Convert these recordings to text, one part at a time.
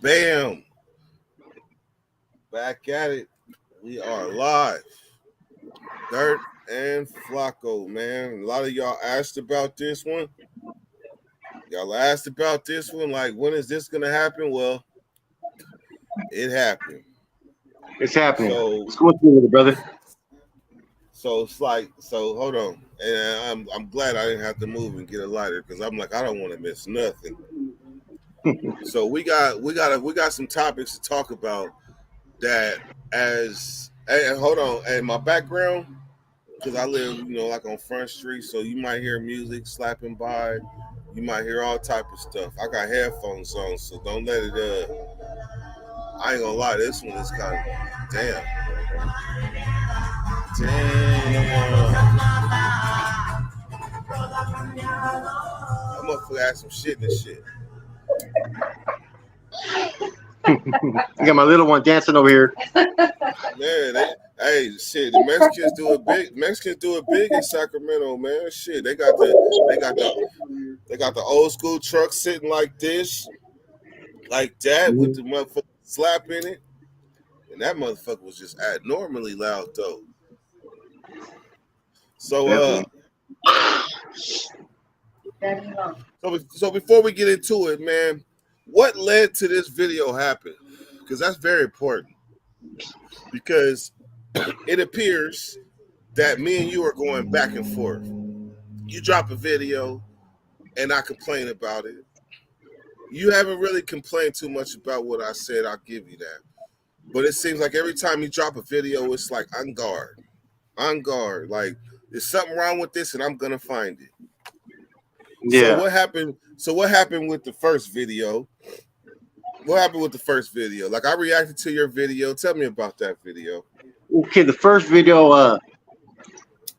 Bam! Back at it. We are live. Dirt and Flaco, man. A lot of y'all asked about this one. Y'all asked about this one. Like, when is this gonna happen? Well, it happened. It's happening. So, What's going on with it, brother? so it's like, so hold on. And I'm glad I didn't have to move and get a lighter because I'm like, I don't want to miss nothing. So we got some topics to talk about that as and hold on, and my background, because I live, like on Front Street, so you might hear music slapping by, you might hear all type of stuff. I got headphones on, so don't let it. I ain't gonna lie, this one is kind of damn, damn. I'm gonna add some shit in this shit. I got my little one dancing over here. Man, hey, shit, the Mexicans do it big. Mexicans do it big in Sacramento, man. Shit, they got the old school truck sitting like this, like that, with the motherfucker slap in it, and that motherfucker was just abnormally loud though. So Definitely. so before we get into it, man, what led to this video happen? Because that's very important. Because it appears that me and you are going back and forth. You drop a video, and I complain about it. You haven't really complained too much about what I said. I'll give you that. But it seems like every time you drop a video, it's like on guard. On guard. Like, there's something wrong with this, and I'm gonna find it. So Yeah. what happened? So what happened with the first video? What happened with the first video? Like, I reacted to your video. Tell me about that video. Okay, the first video,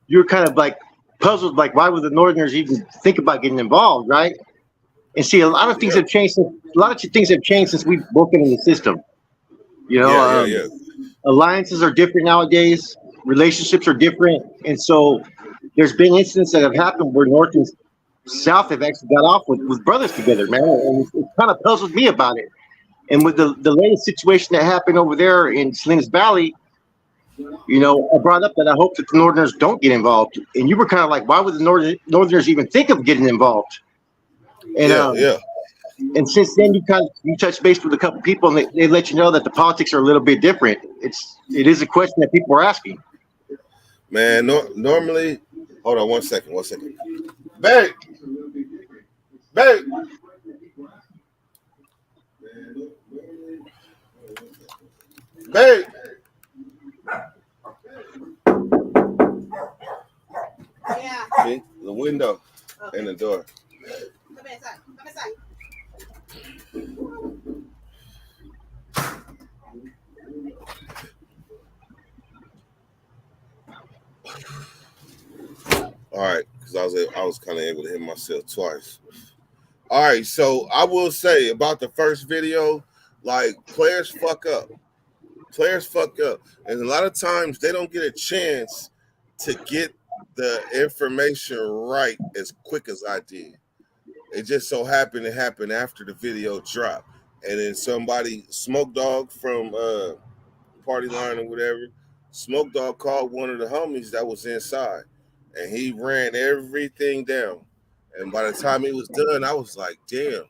you were kind of like puzzled, like why would the Northerners even think about getting involved, right? And see, a lot of things Yeah, have changed. A lot of things have changed since we've broken in the system. You know, yeah, yeah, yeah. alliances are different nowadays. Relationships are different, and so there's been incidents that have happened where North and South have actually got off with brothers together, man. And it kind of puzzled me about it. And with the latest situation that happened over there in Salinas Valley, I brought up that I hope that the Northerners don't get involved. And you were kind of like, why would the Northerners even think of getting involved? And Yeah, um, yeah. and since then, you touched base with a couple people, and they let you know that the politics are a little bit different. It is a question that people are asking. Man, normally, hold on 1 second, 1 second. Babe, babe, babe. Yeah. See, the window and the door. Come inside. Come inside. All right, because I was kind of able to hit myself twice. All right, so I will say about the first video, like, players fuck up. Players fuck up, and a lot of times they don't get a chance to get the information right as quick as I did. It just so happened to happen after the video dropped, and then somebody, Smoke Dog from Party Line or whatever, Smoke Dog called one of the homies that was inside, and he ran everything down. And by the time he was done, I was like, damn,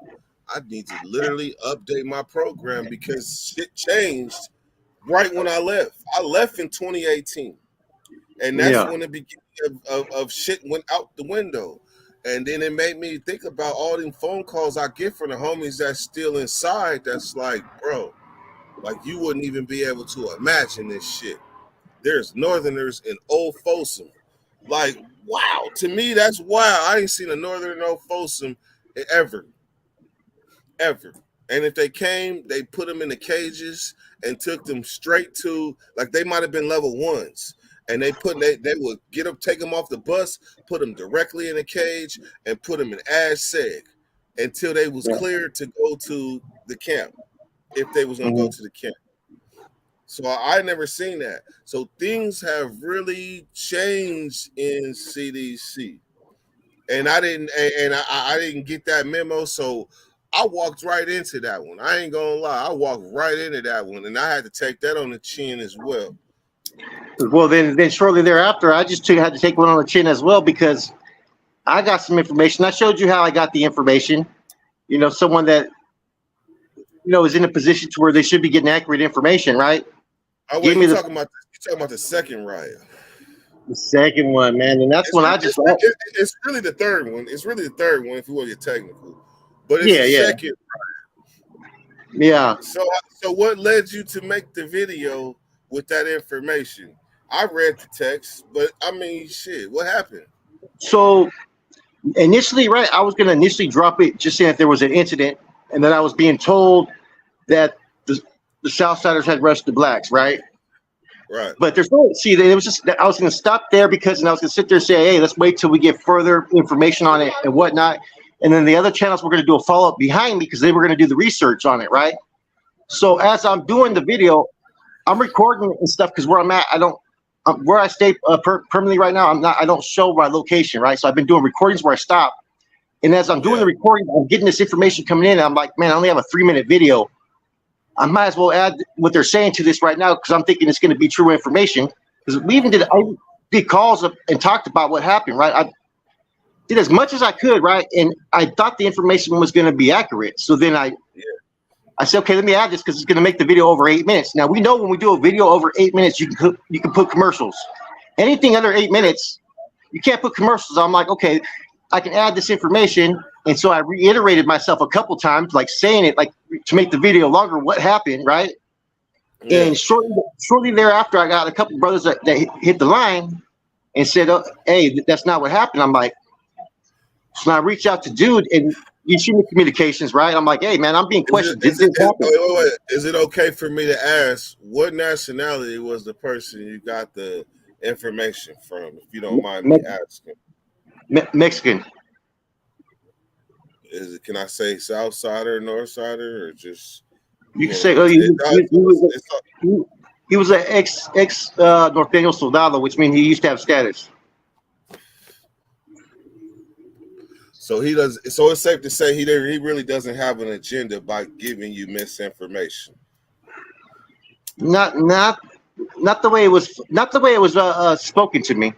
I need to literally update my program because shit changed right when I left. I left in 2018, and that's Yeah. when the beginning of shit went out the window. And then it made me think about all them phone calls I get from the homies that's still inside. That's like, bro, like, you wouldn't even be able to imagine this shit. There's Northerners in Old Folsom. Like, wow. To me, that's wild. I ain't seen a Northern in Old Folsom ever, ever. And if they came, they put them in the cages and took them straight to, like, they might have been level ones. And they would get them, take them off the bus, put them directly in a cage, and put them in Ash Seg until they was Yeah. cleared to go to the camp, if they was gonna go Mhm. to the camp. So I never seen that. So things have really changed in CDC, and I didn't get that memo. So I walked right into that one. I ain't gonna lie. I walked right into that one, and I had to take that on the chin as well. Well, then shortly thereafter, I just had to take one on the chin as well because I got some information. I showed you how I got the information. Someone that is in a position to where they should be getting accurate information, right? Oh wait, Gave me you talking about the second riot? the second one, man, and that's It's when really, I just it's really the third one. It's really the third one if you want to get technical, but it's the yeah, second. yeah. So what led you to make the video with that information? I read the text, but I mean, shit, what happened? So initially, right, I was gonna initially drop it just saying if there was an incident, and then I was being told that the Southsiders had rushed the blacks, right? Right. But there's no see. It was just I was going to stop there because, and I was going to sit there and say, "Hey, let's wait till we get further information on it and whatnot." And then the other channels were going to do a follow up behind me because they were going to do the research on it, right? So as I'm doing the video, I'm recording and stuff because where I'm at, I don't where I stay permanently right now. I don't show my location, right? So I've been doing recordings where I stop, and as I'm doing the recording, I'm getting this information coming in. And I'm like, man, I only have a 3-minute video. I might as well add what they're saying to this right now because I'm thinking it's going to be true information. Because I did calls up and talked about what happened, right? I did as much as I could, right? And I thought the information was going to be accurate. So then I said, okay, let me add this because it's going to make the video over 8 minutes. Now we know when we do a video over 8 minutes, you can put commercials. Anything under 8 minutes, you can't put commercials. I'm like, okay, I can add this information. And so I reiterated myself a couple times, like saying it, like to make the video longer, what happened, right? Yeah. And shortly thereafter, I got a couple brothers that hit the line and said, oh, hey, that's not what happened. I'm like, so I reached out to dude, and you see me communications, right? I'm like, hey, man, I'm being questioned. Is it okay for me to ask what nationality was the person you got the information from, if you don't mind me asking? Mexican. Can I say South Sider, North Sider, or just you can say? Oh, he was an ex Norteño Soldado, which means he used to have status. So he does. So it's safe to say he really doesn't have an agenda by giving you misinformation. Not the way it was. Not the way it was spoken to me.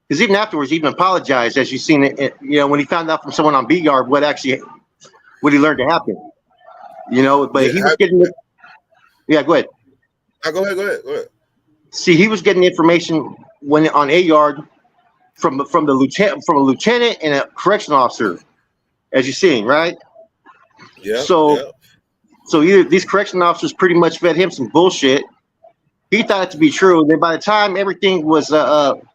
Because even afterwards, he even apologized, as you've seen it. When he found out from someone on B Yard what he learned to happen. But he was getting it. Yeah, go ahead. Go ahead. See, he was getting information when on A Yard from a lieutenant and a correctional officer, as you're seeing, right? Yeah. So either these correctional officers pretty much fed him some bullshit. He thought it to be true. And then by the time everything was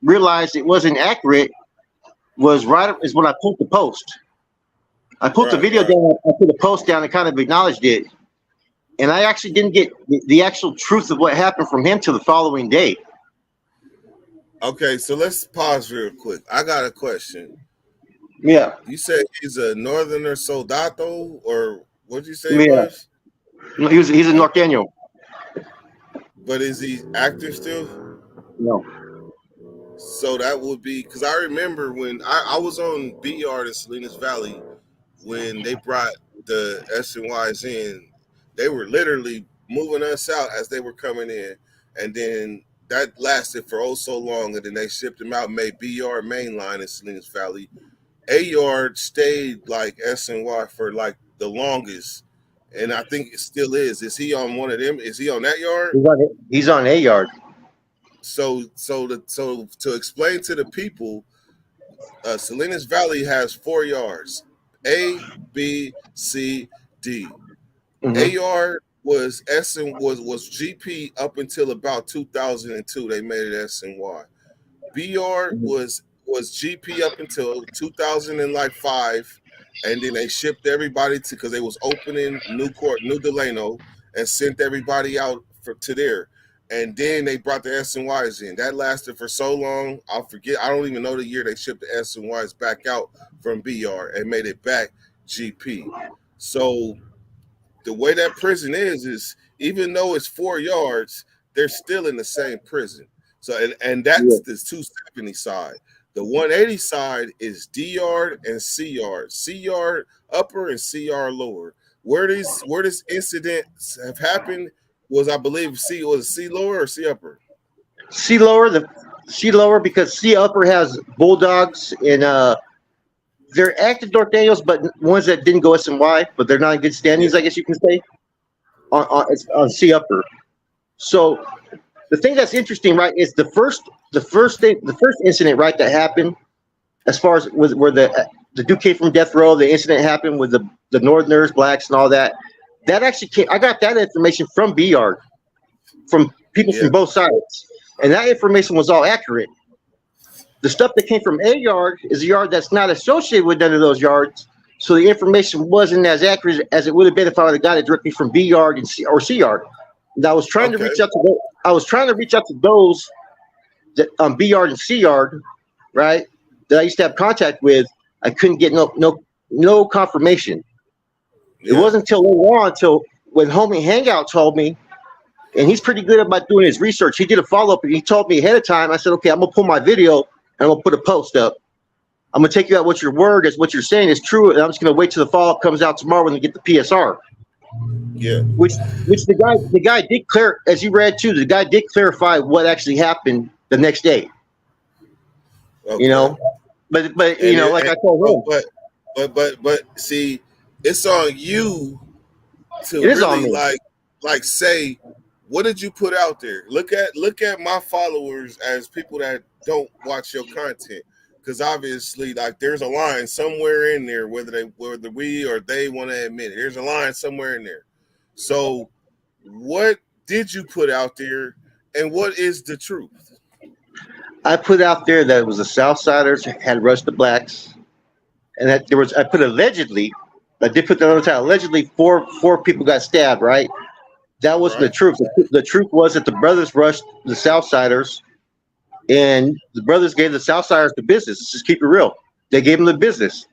realized it wasn't accurate, is when I put the post. I put the video down. I put the post down and kind of acknowledged it. And I actually didn't get the actual truth of what happened from him till the following day. Okay, so let's pause real quick. I got a question. Yeah. You said he's a northerner soldado, or what did you say? Yeah. He's a Norteño. But is he active still? No. So that would be because I remember when I was on B Yard in Salinas Valley when they brought the SNYs in, they were literally moving us out as they were coming in, and then that lasted for so long, and then they shipped them out, made B Yard mainline in Salinas Valley. A Yard stayed like SNY for like the longest. And I think it still is. Is he on one of them? Is he on that yard? He's on A Yard. So to explain to the people, Salinas Valley has 4 yards: A, B, C, D. Mm-hmm. A Yard was was GP up until about 2002. They made it SNY. B Yard was GP up until 2005. And then they shipped everybody because they was opening New Delano, and sent everybody out to there. And then they brought the SNYs in. That lasted for so long. I don't even know the year they shipped the SNYs back out from BR and made it back GP. So the way that prison is even though it's 4 yards, they're still in the same prison. So and that's the 270 side. The 180 side is D yard and C yard. C yard upper and C yard lower. Where this incidents have happened was, I believe, C lower or C upper. C lower, the C lower because C upper has bulldogs and they're active North Daniels, but ones that didn't go SMY, but they're not in good Yeah. standings, I guess you can say. It's on C upper. So the thing that's interesting, right, is the first incident, right, that happened as far as was where the dude came from death row. The incident happened with the Northerners, blacks, and all that. That actually came. I got that information from B Yard, from people Yeah. from both sides, and that information was all accurate. The stuff that came from A Yard is a yard that's not associated with none of those yards, so the information wasn't as accurate as it would have been if I would have got it directly from B Yard or C Yard. And I was trying to Okay. reach out to I was trying to reach out to those that B Yard and C Yard, right? That I used to have contact with. I couldn't get no confirmation. It Yeah. wasn't until later on, until when Homie Hangout told me, and he's pretty good about doing his research. He did a follow up and he told me ahead of time. I said, okay, I'm gonna pull my video and I'm gonna put a post up. I'm gonna take you at what your word is, what you're saying is true, and I'm just gonna wait till the follow up comes out tomorrow when we get the PSR. Yeah. Which the guy did clear, as you read too. The guy did clarify what actually happened the next day. Okay. You know, but you know, like I told him, but see, it's on you to it is on really me. like say, what did you put out there? Look at my followers as people that don't watch your content, because obviously, like, there's a line somewhere in there, whether we or they want to admit it. There's a line somewhere in there. So what did you put out there, and what is the truth? I put out there that it was the Southsiders had rushed the blacks, and that there was. I put allegedly. I did put that on the title. Allegedly, four people got stabbed. Right. That wasn't the Right? truth. The truth was that the brothers rushed the Southsiders, and the brothers gave the Southsiders the business. Let's just keep it real. They gave them the business.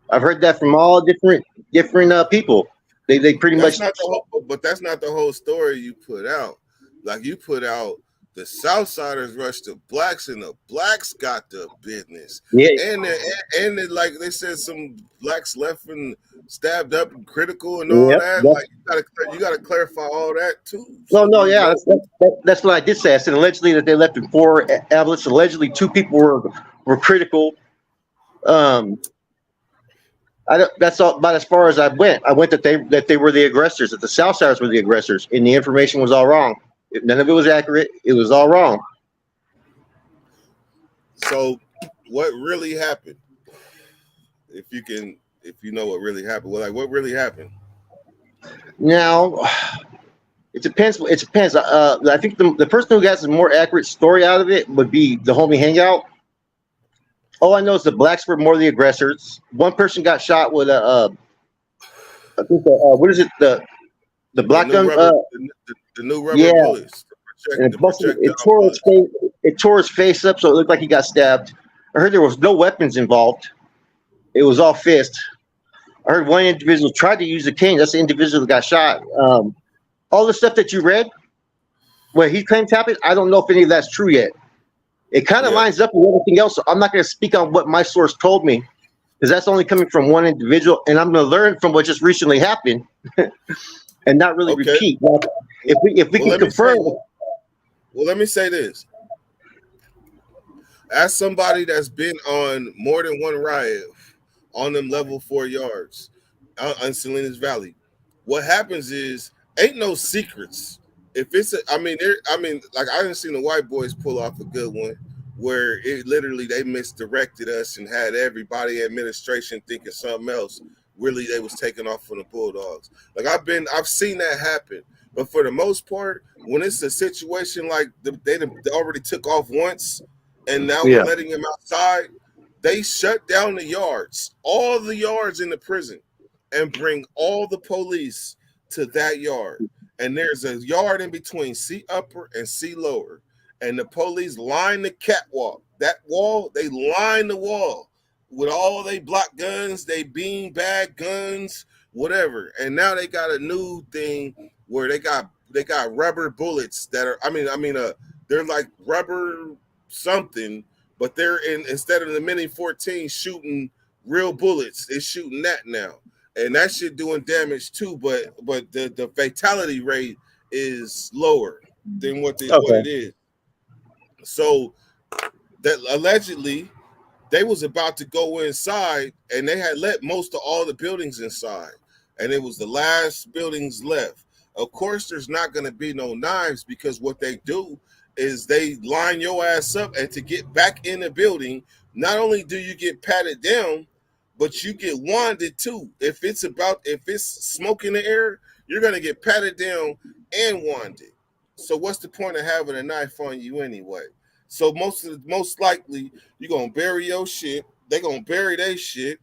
I've heard that from all different people. They pretty much. That's not the whole story you put out. Like, you put out the Southsiders rushed the blacks, and the blacks got the business. Yeah. And like they said, some blacks left and stabbed up and critical and all Yep. that. Yep. Like, you gotta clarify all that too. No, yeah, that's what I did say. I said allegedly that they left in 4 ambulance. Allegedly, 2 people were critical. That's all about as far as I went. I went that they were the aggressors, that the Southsiders were the aggressors, and the information was all wrong. None of it was accurate. It was all wrong. So what really happened? If you know what really happened, what really happened? Now, it depends. It depends. I think the person who has a more accurate story out of it would be the Homie Hangout. All I know is the blacks were more the aggressors. One person got shot with a, I think what is it, the black gun? The new rubber Yeah. bullets. And it tore his face up, so it looked like he got stabbed. I heard there was no weapons involved. It was all fist. I heard one individual tried to use a cane. That's the individual that got shot. All the stuff that you read, where he claims happened, I don't know if any of that's true yet. It kind of lines up with everything else. So I'm not going to speak on what my source told me, because that's only coming from one individual, and I'm going to learn from what just recently happened, and not really repeat. Like, if we can confirm. Well, let me say this. As somebody that's been on more than one riot on them level 4 yards on Salinas Valley, what happens is ain't no secrets. If it's like, I didn't see the white boys pull off a good one where it literally they misdirected us and had everybody administration thinking something else. Really, they was taking off from the Bulldogs. Like, I've seen that happen. But for the most part, when it's a situation like they already took off once, and now we're letting them outside, they shut down the yards, all the yards in the prison, and bring all the police to that yard. And there's a yard in between C upper and C lower, and the police line the catwalk. That wall, they line the wall with all they block guns, they bean bag guns, whatever. And now they got a new thing where they got rubber bullets that are they're like rubber something, but they're instead of the Mini 14 shooting real bullets, it's shooting that now, and that shit doing damage too. But the fatality rate is lower than what it is. So that allegedly they was about to go inside, and they had let most of all the buildings inside, and it was the last buildings left. Of course, there's not going to be no knives because what they do is they line your ass up, and to get back in the building, not only do you get patted down, but you get wanded too. If it's smoke in the air, you're going to get patted down and wanded. So what's the point of having a knife on you anyway? So most likely you're gonna bury your shit. They're gonna bury their shit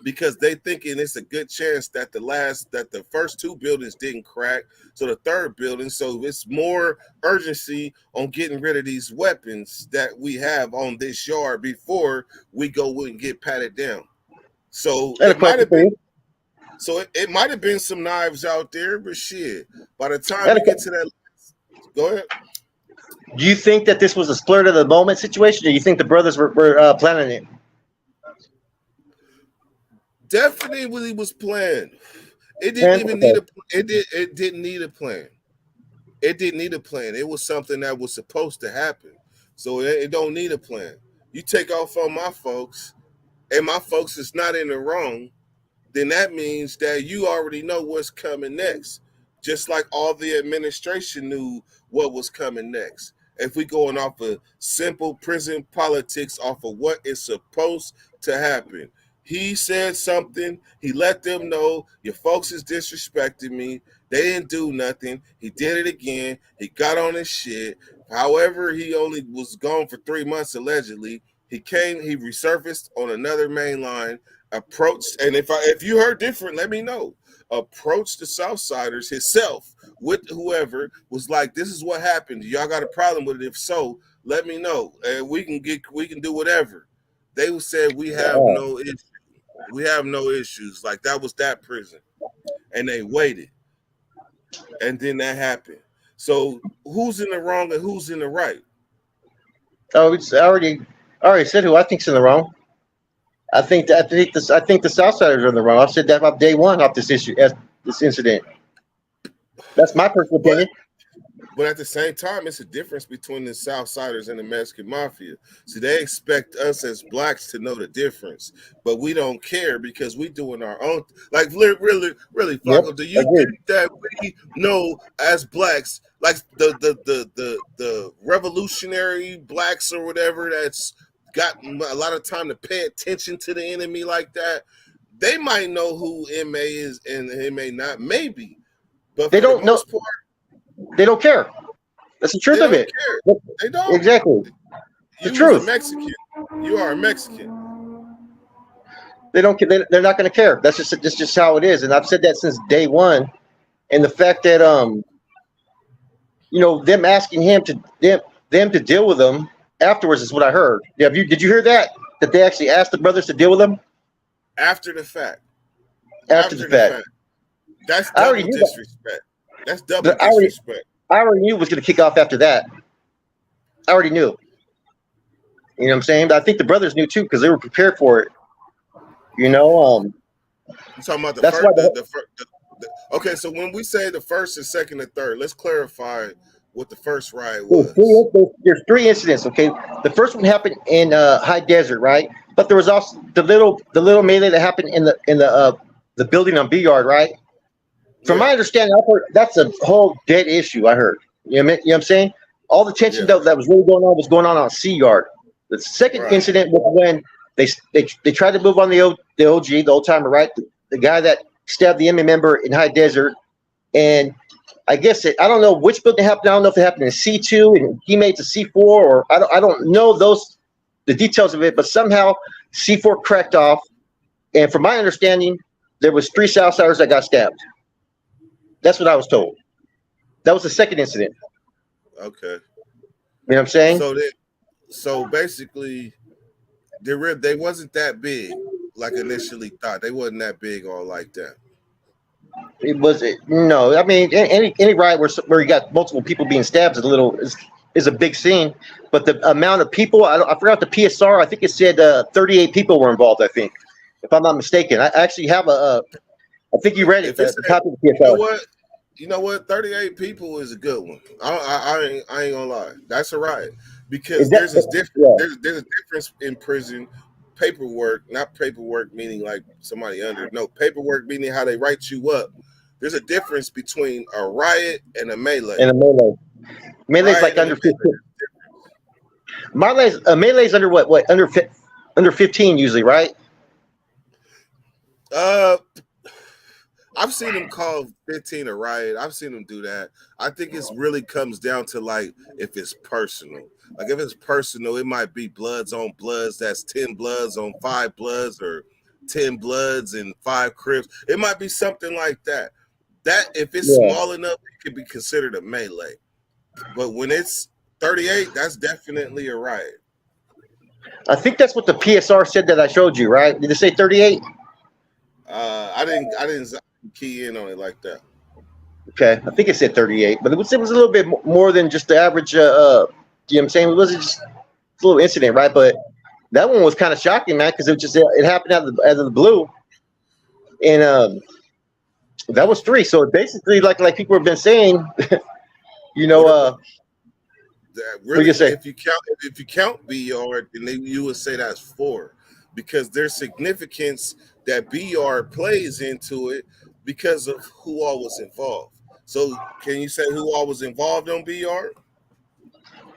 because they thinking it's a good chance that the first two buildings didn't crack. So the third building, so it's more urgency on getting rid of these weapons that we have on this yard before we go and get patted down. So it might have been. So it might have been some knives out there, but shit. By the time you get to that, go ahead. Do you think that this was a spur of the moment situation, or do you think the brothers were planning it? Definitely was planned. It didn't even need a. It didn't need a plan. It didn't need a plan. It was something that was supposed to happen. So it don't need a plan. You take off on my folks, and my folks is not in the wrong, then that means that you already know what's coming next. Just like all the administration knew what was coming next. If we going off of simple prison politics, off of what is supposed to happen. He said something. He let them know your folks is disrespecting me. They didn't do nothing. He did it again. He got on his shit. However, he only was gone for 3 months allegedly. He resurfaced on another main line, approached, and if you heard different, let me know. Approached the Southsiders himself with whoever, was like, this is what happened. Y'all got a problem with it? If so, let me know, and we can do whatever. They said we have no issues. We have no issues. Like that was that prison, and they waited, and then that happened. So who's in the wrong and who's in the right? Oh, I already said who I think's in the wrong. I think the Southsiders are in the wrong. I've said that about day one of this incident. That's my personal opinion. But at the same time, it's a difference between the Southsiders and the Mexican Mafia. See, they expect us as blacks to know the difference, but we don't care because we doing our own. Like, really, Flaco, do you think that we know as blacks, like the revolutionary blacks or whatever, that's got a lot of time to pay attention to the enemy like that? They might know who MA is and MA not, maybe, but they don't know. They don't care. That's the truth of it. They don't. Exactly. The truth. You are a Mexican. They don't. They're not going to care. That's just how it is. And I've said that since day one. And the fact that them asking them to deal with them afterwards is what I heard. Did you hear that? That they actually asked the brothers to deal with them after the fact. After the fact. That's double disrespect. That's double disrespect. I already knew it was going to kick off after that. I already knew. You know what I'm saying? But I think the brothers knew too because they were prepared for it. You're talking about the first. Okay, so when we say the first and second and third, let's clarify what the first riot was. There's 3 incidents. Okay, the first one happened in High Desert, right? But there was also the little melee that happened in the building on B Yard, right? From my understanding, I've heard that's a whole dead issue. I heard. You know what I'm saying? All the tension that was really going on C Yard. The second incident was when they tried to move on the OG, the old timer, right? The guy that stabbed the inmate member in High Desert, and I guess I don't know which building happened. I don't know if it happened in C2 and he made it to C4, or I don't know the details of it. But somehow C4 cracked off, and from my understanding, there was 3 Southsiders that got stabbed. That's what I was told. That was the second incident. Okay. You know what I'm saying? So basically, they wasn't that big like initially thought. They wasn't that big or like that. No. I mean, any riot where you got multiple people being stabbed is is a big scene, but the amount of people, I forgot the PSR. I think it said 38 people were involved. I think, if I'm not mistaken. I actually have I think you read it, If it's the copy of the you know PSR. what, 38 people is a good one. I ain't gonna lie, that's a riot Is because that, yeah, there's a difference in prison paperwork, not paperwork meaning like somebody under, no, paperwork meaning how they write you up. There's a difference between a riot and a melee. and a melee. Melee's like Riot and a under melee. 15. Melee's under what under 15 usually, right? Uh, I've seen them call 15 a riot. I've seen them do that. I think it's really comes down to like if it's personal. Like if it's personal, it might be bloods on bloods. That's 10 bloods on 5 bloods, or 10 bloods and 5 crips. It might be something like that. That if it's Yeah. small enough, it could be considered a melee. But when it's 38, that's definitely a riot. I think that's what the PSR said that I showed you, right? Did it say 38? I didn't key in on it like that. Okay, I think it said 38, but it was a little bit more than just the average. You know what I'm saying? It wasn't just a little incident, right? But that one was kind of shocking, man, because it happened out of the blue, and that was 3. So basically, like people have been saying, you know, What about that? what Really, you say? if you count BR, then you would say that's 4, because there's significance that BR plays into it because of who all was involved. So can you say who all was involved on BR?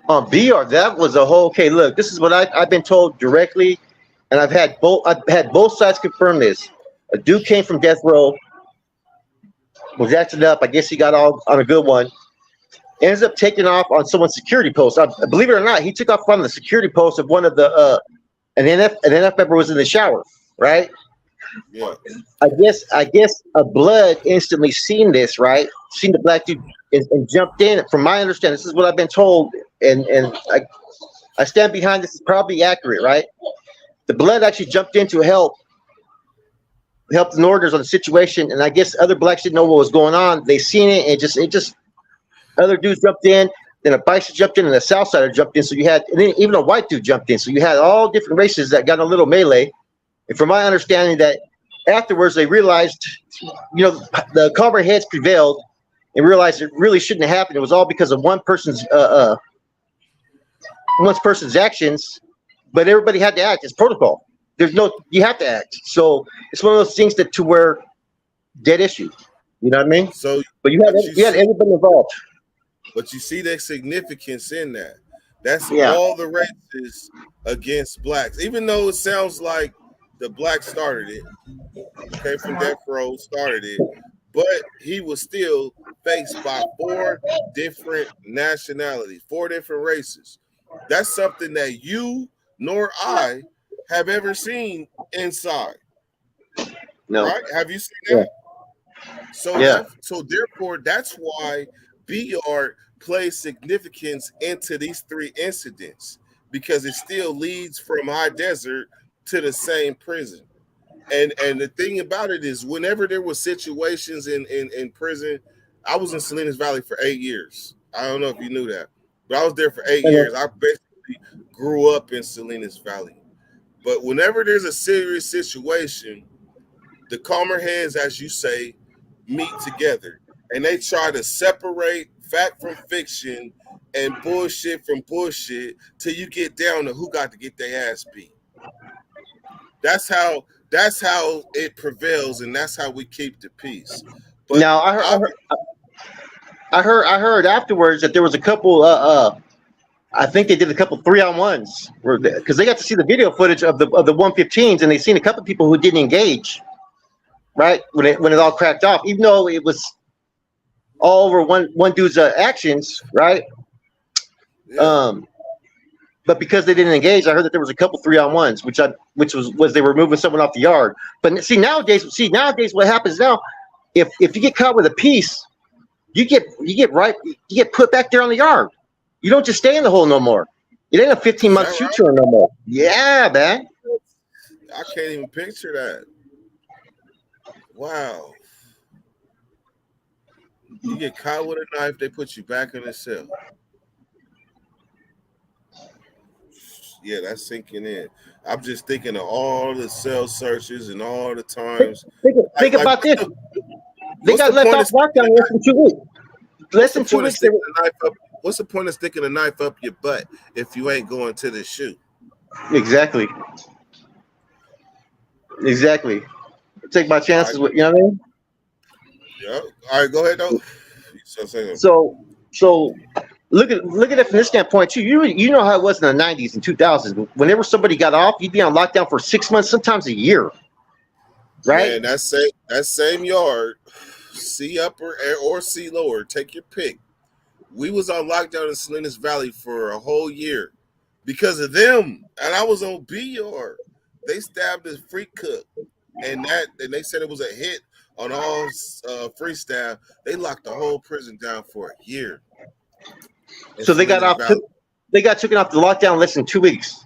BR, that was a whole. Okay, look, this is what I've been told directly, and I've had both sides confirm this. A dude came from death row, was acting up. I guess he got all on a good one. Ends up taking off on someone's security post. Believe it or not, he took off on the security post of one of the an NF member was in the shower, right? Yeah. I guess a blood instantly seen this, right? Seen the black dude and jumped in. From my understanding, this is what I've been told, and I stand behind this. Is probably accurate, right? The blood actually jumped in to help the Northerners on the situation, and I guess other blacks didn't know what was going on. They seen it, and it just other dudes jumped in. Then a bison jumped in, and a Southsider jumped in. So you had, and then even a white dude jumped in. So you had all different races that got in a little melee. And from my understanding, that afterwards they realized, the calmer heads prevailed and realized it really shouldn't have happened. It was all because of one person's actions, but everybody had to act. It's protocol. You have to act. So it's one of those things to where dead issue. You know what I mean? So But you had everybody involved. but you see that significance in that. That's Yeah. all the races against blacks. Even though it sounds like the blacks started it, came from death row, started it, but he was still faced by 4 different nationalities, 4 different races. That's something that you nor I have ever seen inside, No. right? Have you seen Yeah. that? So Yeah. so therefore, that's why BR plays significance into these 3 incidents, because it still leads from high desert to the same prison. And the thing about it is, whenever there was situations in prison, I was in Salinas Valley for 8 years. I don't know if you knew that, but I was there for 8 years. I basically grew up in Salinas Valley. But whenever there's a serious situation, the calmer heads, as you say, meet together and they try to separate fact from fiction and bullshit from bullshit till you get down to who got to get their ass beat. That's how it prevails, and that's how we keep the peace. But Now I heard afterwards that there was a couple. I think they did a couple 3-on-1s because they got to see the video footage of the 115s, and they seen a couple people who didn't engage. Right when it all cracked off, even though it was all over one dude's actions, right? yeah. But because they didn't engage, I heard that there was a couple 3-on-1s, which was they were moving someone off the yard. But nowadays, what happens now? If you get caught with a piece, you get put back there on the yard. You don't just stay in the hole no more. It ain't a 15-month shoot term no more. Yeah, man. I can't even picture that. Wow. You get caught with a knife, they put you back in the cell. Yeah, that's sinking in. I'm just thinking of all the cell searches and all the times. Think Like about this. They what's got the left point of off sticking lockdown a less than 2 weeks. what's Less the than 2 point of weeks. They sticking were, a knife up? What's the point of sticking a knife up your butt if you ain't going to the shoot? exactly. Exactly. Take my All right, chances with, you know what I mean? yeah. All right, go ahead though. So say So look at it from this standpoint too. You know how it was in the 90s and 2000s. Whenever somebody got off, you'd be on lockdown for 6 months, sometimes a year, right? man, that same yard, C upper or C lower, take your pick. We was on lockdown in Salinas Valley for a whole year because of them, and I was on B yard. They stabbed a free cook, and they said it was a hit on all free staff. They locked the whole prison down for a year in So they got Salinas off. Valley. They got taken off the lockdown in less than 2 weeks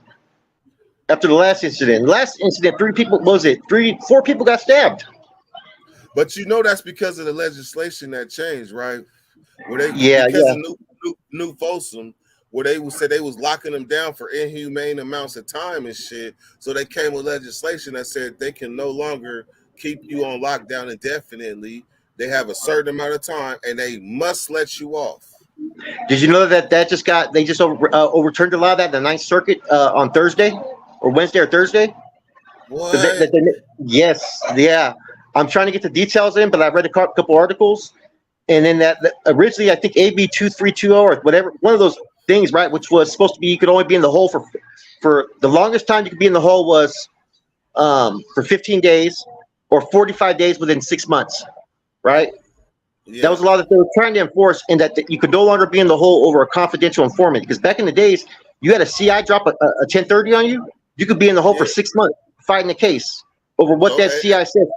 after the last incident. The last incident, three people. What was it? 4 people got stabbed. But you know that's because of the legislation that changed, right? Where they Yeah, because yeah. of new Folsom, where they would say they was locking them down for inhumane amounts of time and shit. So they came with legislation that said they can no longer keep you on lockdown indefinitely. They have a certain amount of time and they must let you off. Did you know that just got they just overturned a lot of that in the Ninth Circuit on Thursday or Wednesday or Thursday? What? Yes, yeah. I'm trying to get the details in, but I read a couple articles, and then that originally I think AB 2320 or whatever, one of those things, right? Which was supposed to be you could only be in the hole for the longest time you could be in the hole was for 15 days or 45 days within 6 months, right? That Yeah. was a lot that they were trying to enforce, and that you could no longer be in the hole over a confidential informant. Because back in the days, you had a CI drop a 1030 on you, you could be in the hole Yeah. for 6 months fighting a case over what So that CI said.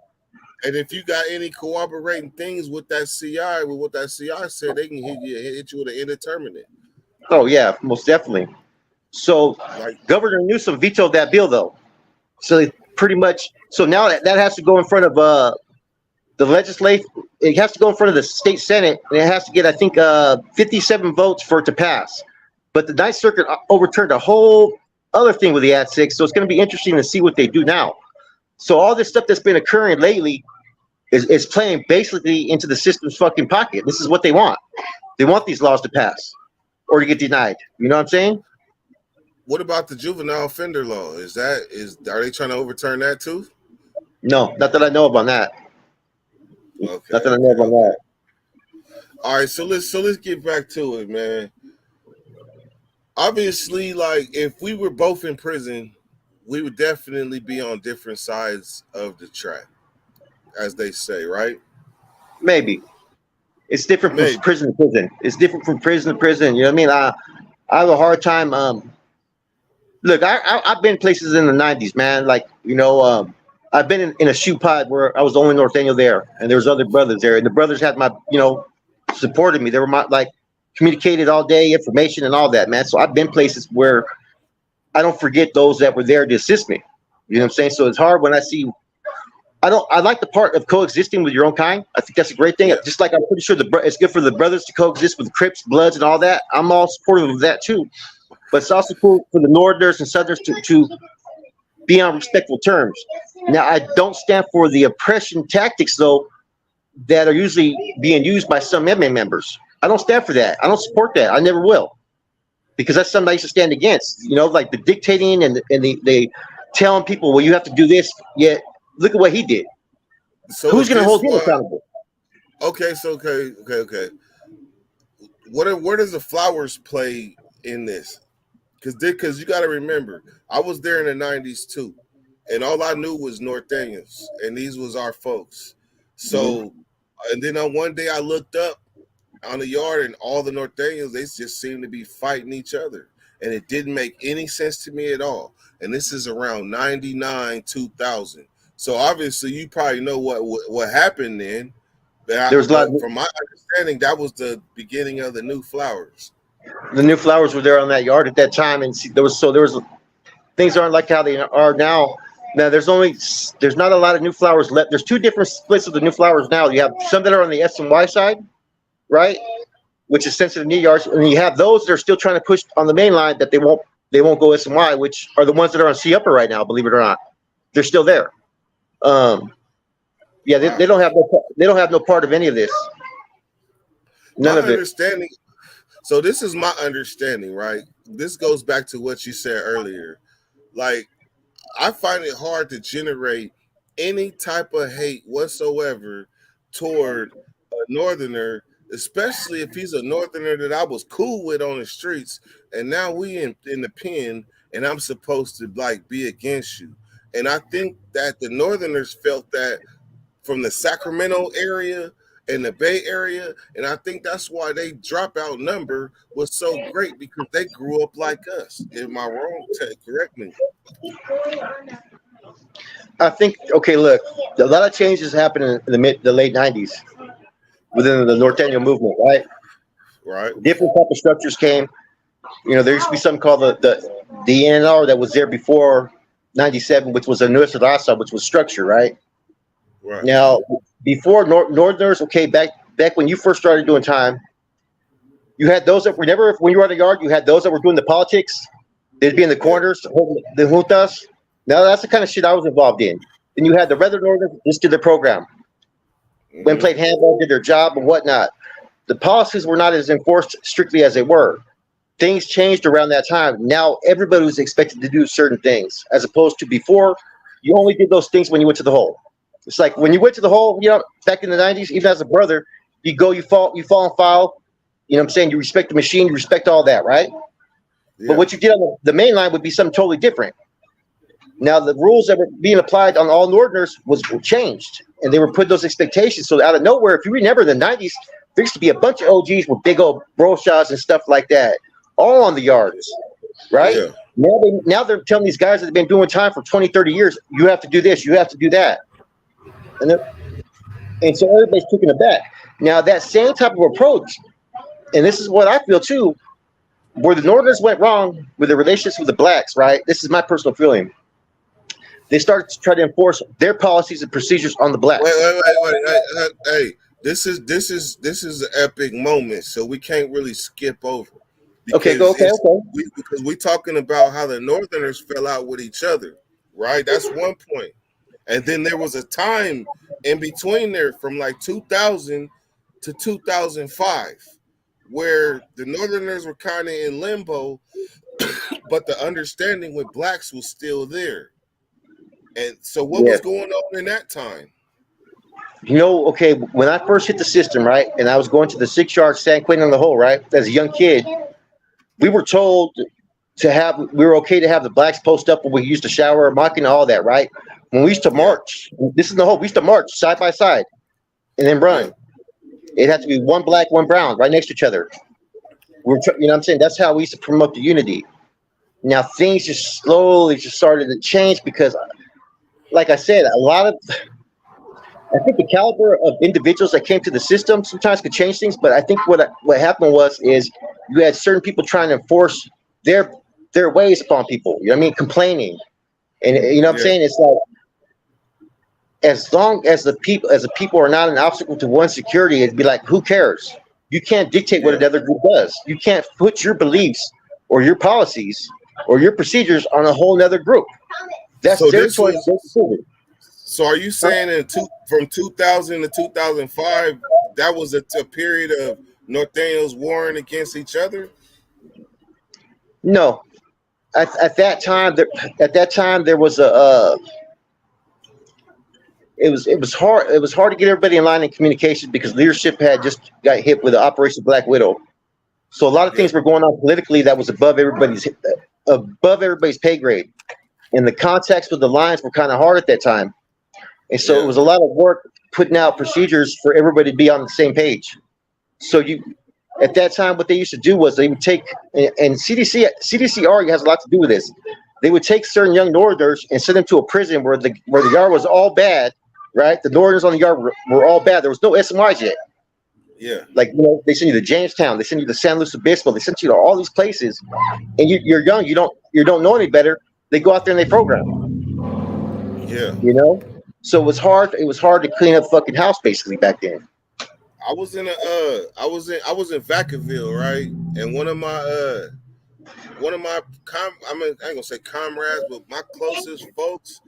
and if you got any cooperating things with that CI, with what that CI said, they can hit you with an indeterminate. Oh yeah, most definitely. So Like Governor Newsom vetoed that bill though. So they pretty much now that has to go in front of the legislature. It has to go in front of the state senate, and it has to get I think 57 votes for it to pass. But the Ninth Circuit overturned a whole other thing with the Ad 6, so it's going to be interesting to see what they do now. So all this stuff that's been occurring lately is playing basically into the system's fucking pocket. This is what they want. They want these laws to pass or to get denied. You know what I'm saying? what about the juvenile offender law? Are they trying to overturn that too? No, not that I know of on that. Okay, Not that I know of on okay. that. All right, so let's get back to it, man. Obviously, like if we were both in prison, we would definitely be on different sides of the track, as they say, right? Maybe. It's different from Maybe. prison to prison. It's different from prison to prison. You know what I mean? I have a hard time. Look, I've been places in the 90s, man. Like, I've been in a shoe pod where I was the only North Daniel there, and there was other brothers there, and the brothers had my, supported me. They were my, like, communicated all day, information and all that, man. So I've been places where I don't forget those that were there to assist me. You know what I'm saying? So it's hard when I see. I like the part of coexisting with your own kind. I think that's a great thing. Yeah. Just like I'm pretty sure it's good for the brothers to coexist with Crips, Bloods, and all that. I'm all supportive of that too. But it's also cool for the Northerners and Southerners to be on respectful terms. Now, I don't stand for the oppression tactics, though, that are usually being used by some MMA members. I don't stand for that. I don't support that. I never will. Because that's something I used to stand against. Like the dictating and the telling people, well, you have to do this, yet look at what he did. So Who's going to hold him accountable? Okay, so okay. Where does the flowers play in this? Because you got to remember, I was there in the 90s too, and all I knew was North Daniels, and these was our folks. So, and then on one day I looked up on the yard, and all the North Daniels, they just seemed to be fighting each other, and it didn't make any sense to me at all. And this is around 99, 2000. So obviously, you probably know what happened then. From my understanding, that was the beginning of the New Flowers. The New Flowers were there on that yard at that time, and there was things aren't like how they are now. Now there's not a lot of New Flowers left. There's two different splits of the New Flowers now. You have some that are on the S and Y side, right, which is sensitive knee yards, and you have those that are still trying to push on the main line that they won't They won't go SMY, which are the ones that are on C upper right now. Believe it or not, they're still there. Yeah, Wow. they don't have no part of any of this. None My of it. understanding. So this is my understanding, right? This goes back to what you said earlier. Like, I find it hard to generate any type of hate whatsoever toward a northerner, especially if he's a northerner that I was cool with on the streets, and now we in the pen, and I'm supposed to like be against you. And I think that the northerners felt that from the Sacramento area and the Bay Area, and I think that's why they dropout number was so great because they grew up like us. Am I wrong? Correct me. I think okay. Look, a lot of changes happened in the late '90s within the Norteño movement, right? Right. Different type of structures came. There used to be something called the NR that was there before '97, which was a Nuestra Raza, which was structure, right? Right. Now, before Northerners, okay, back when you first started doing time, you had those that were never, when you were at the yard, you had those that were doing the politics. They'd be in the corners, holding the juntas. Now, that's the kind of shit I was involved in. Then you had the regular Northerners just did their program. When played handball, did their job and whatnot. The policies were not as enforced strictly as they were. Things changed around that time. Now, everybody was expected to do certain things, as opposed to before, you only did those things when you went to the hole. It's like when you went to the hole, back in the '90s, even as a brother, you go, you fall and file. You know what I'm saying? You respect the machine, you respect all that, right? Yeah. But what you did on the main line would be something totally different. Now, the rules that were being applied on all Northerners were changed, and they were put those expectations. So out of nowhere, if you remember the '90s, there used to be a bunch of OGs with big old brochures and stuff like that, all on the yards, right? Yeah. Now they're telling these guys that have been doing time for 20, 30 years, you have to do this, you have to do that. And so everybody's taking it back. Now, that same type of approach, and this is what I feel too, where the Northerners went wrong with the relationships with the blacks, right? This is my personal feeling. They started to try to enforce their policies and procedures on the blacks. Wait. Hey, this is an epic moment, so we can't really skip over. Okay. Because we're talking about how the Northerners fell out with each other, right? That's one point. And then there was a time in between there from like 2000 to 2005 where the Northerners were kind of in limbo, but the understanding with blacks was still there. And so what was going on in that time? Okay, when I first hit the system, right, and I was going to the 6-yard San Quentin on the hole, right, as a young kid, we were told we were okay to have the blacks post up when we used to shower, mocking all that, right? When we used to march, this is the whole, we used to march side by side and then run. It had to be one black, one brown, right next to each other. You know what I'm saying? That's how we used to promote the unity. Now things just slowly just started to change because, like I said, I think the caliber of individuals that came to the system sometimes could change things, but I think what happened is you had certain people trying to enforce their ways upon people. You know what I mean? Complaining. And you know what I'm saying? It's like, as long as the people are not an obstacle to one security, it'd be like, who cares? You can't dictate what another group does. You can't put your beliefs or your policies or your procedures on a whole nother group. That's their choice. So are you saying from 2000 to 2005, that was a period of Norteños warring against each other? No. At that time, there was it was hard to get everybody in line in communication because leadership had just got hit with the Operation Black Widow. So a lot of things were going on politically that was above everybody's pay grade. And the contacts with the lines were kind of hard at that time. And so it was a lot of work putting out procedures for everybody to be on the same page. So at that time, what they used to do was they would take, and CDCR has a lot to do with this. They would take certain young Northerners and send them to a prison where the yard was all bad, right? The Northerners on the yard were all bad. There was no SMYs yet. Yeah. Like, they send you to Jamestown, they send you to San Luis Obispo, they send you to all these places, and you're young, you don't know any better. They go out there and they program. Yeah. So it was hard to clean up fucking house basically back then. I was in Vacaville, right? And one of my one of my I mean, I ain't gonna say comrades, but my closest folks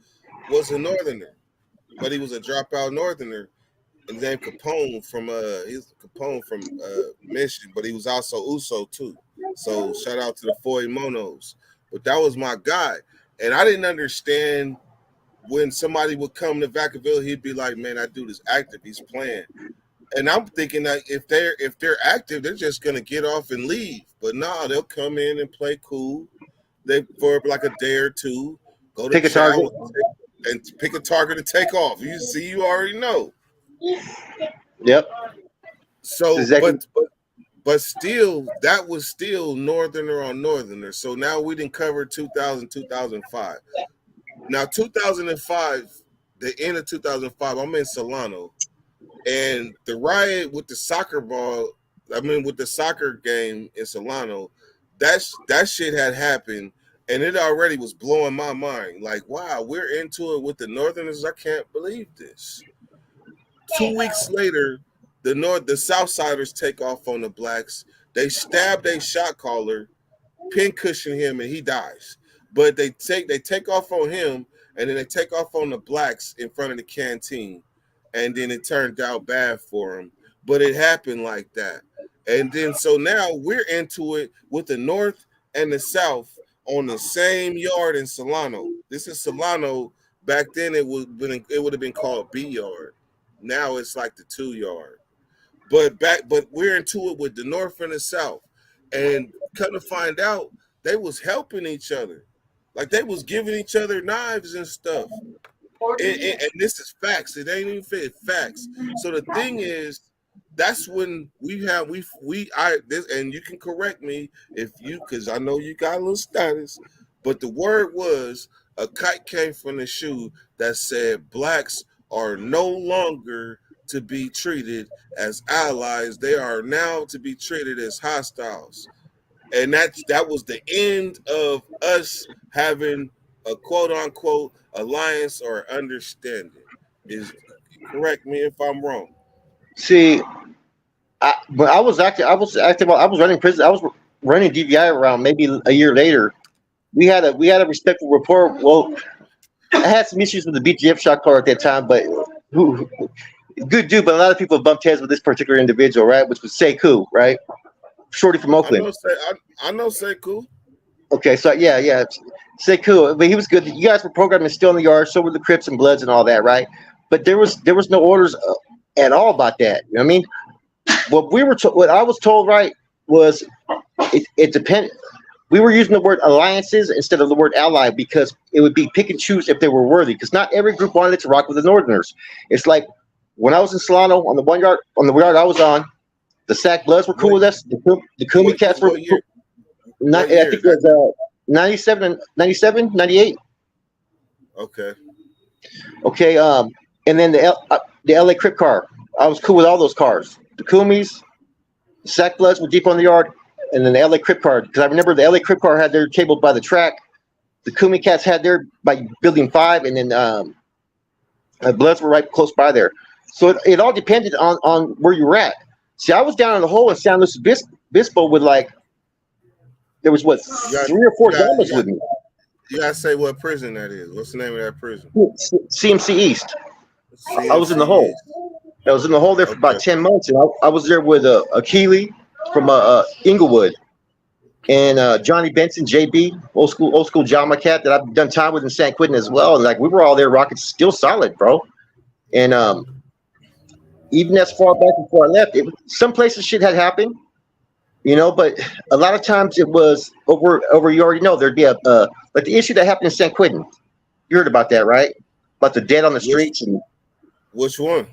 was a northerner, but he was a dropout northerner. And named Capone from he's Capone from Michigan, but he was also Uso too. So shout out to the Foy Monos. But that was my guy. And I didn't understand when somebody would come to Vacaville, he'd be like, man, that dude is active, he's playing. And I'm thinking that if they're active, they're just gonna get off and leave. But nah, they'll come in and play cool. They for like a day or two, go to Pick a target. and pick a target to take off. You see, you already know. Yep. So, Exactly. but still, that was still northerner on northerner. So now we didn't cover 2000, 2005. Now 2005, the end of 2005, I'm in Solano, and the riot with the soccer ball. I mean, with the soccer game in Solano, that shit had happened, and it already was blowing my mind. Like, wow, we're into it with the northerners. I can't believe this. 2 weeks later, the Southsiders take off on the blacks. They stab a shot caller, pin cushion him, and he dies. But they take off on him, and then they take off on the blacks in front of the canteen, and then it turned out bad for him. But it happened like that, and then so now we're into it with the North and the South on the same yard in Solano. This is Solano. Back then, it would have been called B yard. Now it's like the 2 yard. But we're into it with the North and the South. And come to find out, they was helping each other. Like they was giving each other knives and stuff. And this is facts. It ain't even fit facts. So the thing is, that's when and you can correct me if you, because I know you got a little status, but the word was a kite came from the shoe that said blacks are no longer to be treated as allies. They are now to be treated as hostiles. And that was the end of us having a quote unquote alliance or understanding. Is correct me if I'm wrong. See, but I was active. I was active. I was running prison. I was running DVI around maybe a year later. We had a respectful rapport. Well, I had some issues with the BGF shot caller at that time, but good dude. But a lot of people bumped heads with this particular individual, right? Which was Sekou, right? Shorty from Oakland. I know Sekou. Okay, so yeah, Sekou. But he was good. You guys were programming still in the yard. So were the Crips and Bloods and all that, right? But there was no orders at all about that. You know what I mean? What I was told, right, was it depended. We were using the word alliances instead of the word ally because it would be pick and choose if they were worthy. Because not every group wanted to rock with the Northerners. It's like when I was in Solano on the yard I was on, the Sac Bloods were cool with us. The Kumi Cats were cool. I think it was 97, 98. Okay. Okay. And then the LA Crip car. I was cool with all those cars. The Kumis, the Sac Bloods were deep on the yard, and then the LA Crip car. Because I remember the LA Crip car had their table by the track. The Kumi Cats had their by Building 5, and then the Bloods were right close by there. So it all depended on where you were at. See, I was down in the hole in San Luis Obispo with there was 3 or 4 dollars with me. You gotta say what prison that is. What's the name of that prison? CMC East. CMC I was in the hole. I was in the hole there for about 10 months, and I was there with Akili from Inglewood and Johnny Benson, JB, old school Jama cat that I've done time with in San Quentin as well. And we were all there rocking still solid, bro. And even as far back before I left, some places shit had happened, but a lot of times it was over. You already know there'd be like the issue that happened in San Quentin. You heard about that, right? About the dead on the streets and which one?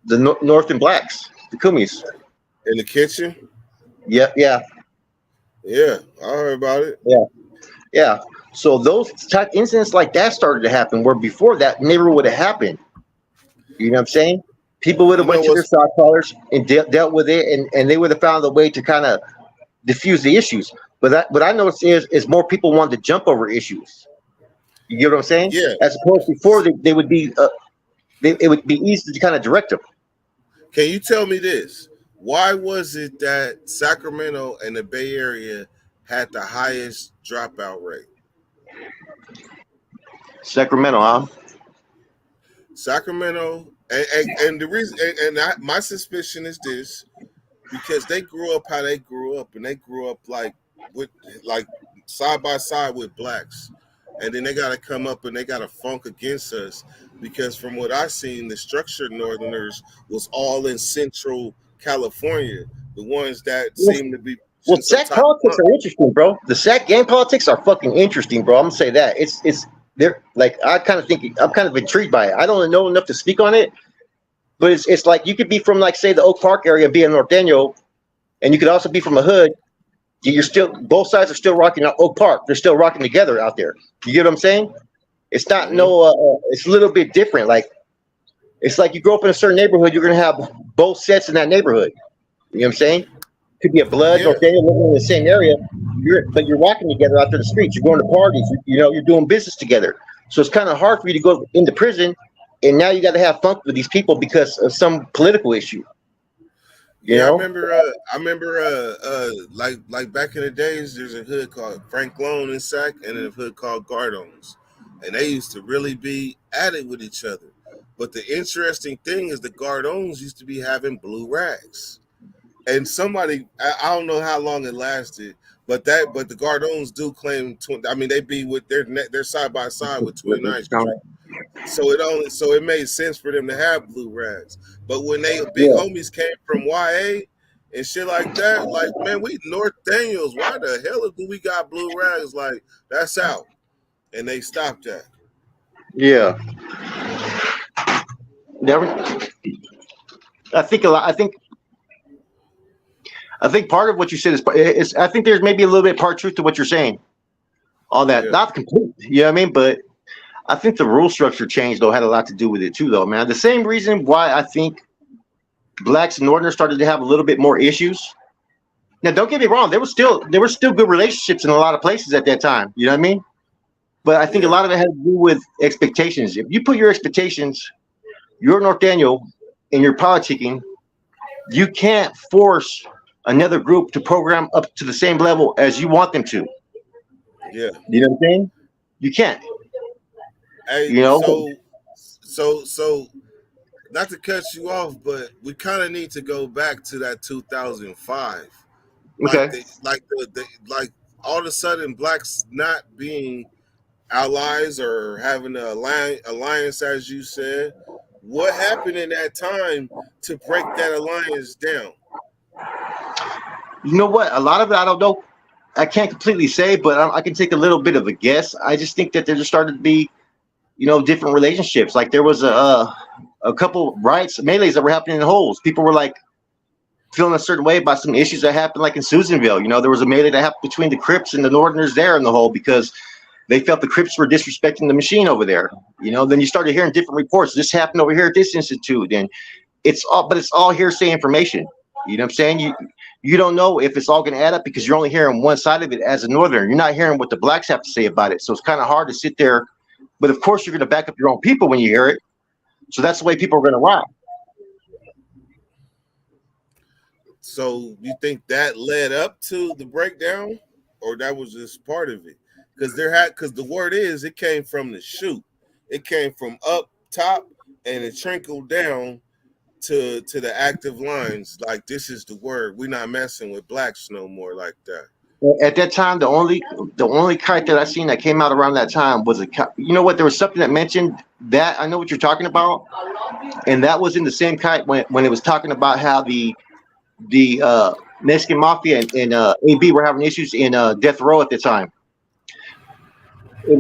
The North and Blacks, the Kumis. In the kitchen? Yeah. Yeah, I heard about it. Yeah. So those type incidents like that started to happen where before that never would have happened. You know what I'm saying? People would have went to their shot callers and dealt with it, and they would have found a way to kind of diffuse the issues. But what I noticed is more people wanted to jump over issues. You get what I'm saying? Yeah. As opposed to before, they would be it would be easy to kind of direct them. Can you tell me this? Why was it that Sacramento and the Bay Area had the highest dropout rate? Sacramento, huh? Sacramento, and the reason, my suspicion is this, because they grew up how they grew up, and they grew up with like side by side with blacks, and then they got to come up and they got to funk against us, because from what I seen, the structured Northerners was all in Central California, the ones that seem to be Well, pushing some Sac type politics of. are interesting, bro. The Sac game politics are fucking interesting, bro. I'm gonna say that. It's they're like I kind of think I'm kind of intrigued by it. I don't know enough to speak on it, but it's like you could be from like say the Oak Park area, be a Norteño, and you could also be from a hood. You're still both sides are still rocking out Oak Park. They're still rocking together out there. You get what I'm saying? It's not it's a little bit different. Like it's like you grow up in a certain neighborhood, you're gonna have both sets in that neighborhood. You know what I'm saying? Could be a blood Yeah, or Daniel living in the same area, but you're walking together out to the streets. You're going to parties. You're doing business together. So it's kind of hard for you to go into prison, and now you got to have fun with these people because of some political issue. You yeah. know? I remember. Like back in the days, there's a hood called Frank Lone in Sac, and a hood called Gardones, and they used to really be at it with each other. But the interesting thing is, the Gardones used to be having blue rags, and somebody, I don't know how long it lasted, but the Gardones do claim. I mean, they be with they're side by side with 29th Street. So it made sense for them to have blue rags. But when they big Yeah. homies came from YA and shit like that, like, man, we North Daniels. Why the hell do we got blue rags? Like, that's out. And they stopped that. Yeah. Never. I think a lot. I think part of what you said is I think there's maybe a little bit part truth to what you're saying. All that, Yeah. not complete. You know what I mean? But I think the rule structure change though had a lot to do with it too, though, man. The same reason why I think blacks and Northerners started to have a little bit more issues. Now, don't get me wrong, there were still good relationships in a lot of places at that time. You know what I mean? But I think a Yeah. lot of it had to do with expectations. If you put your expectations, you're North Daniel, and you're politicking, you can't force another group to program up to the same level as you want them to. Yeah. You know what I'm saying? You can't. Hey, You know? so not to cut you off, but we kind of need to go back to that 2005. Okay. Like all of a sudden blacks not being allies or having an alliance, as you said. What happened in that time to break that alliance down? You know what? A lot of it I don't know. I can't completely say, but I can take a little bit of a guess. I just think that there just started to be, different relationships. Like there was a couple riots, melees that were happening in holes. People were like feeling a certain way about some issues that happened, like in Susanville. There was a melee that happened between the Crips and the Northerners there in the hole because they felt the Crips were disrespecting the machine over there. Then you started hearing different reports. This happened over here at this institute, and it's all hearsay information. You know what I'm saying? You don't know if it's all going to add up because you're only hearing one side of it as a Northerner. You're not hearing what the blacks have to say about it. So it's kind of hard to sit there. But of course, you're going to back up your own people when you hear it. So that's the way people are going to rock. So you think that led up to the breakdown, or that was just part of it? Because the word is it came from the chute. It came from up top and it trickled down to the active lines. Like, this is the word. We're not messing with blacks no more like that. At that time, the only kite that I seen that came out around that time was a kite. You know what? There was something that mentioned that. I know what you're talking about, and that was in the same kite when it was talking about how the Mexican Mafia and AB were having issues in death row at the time. It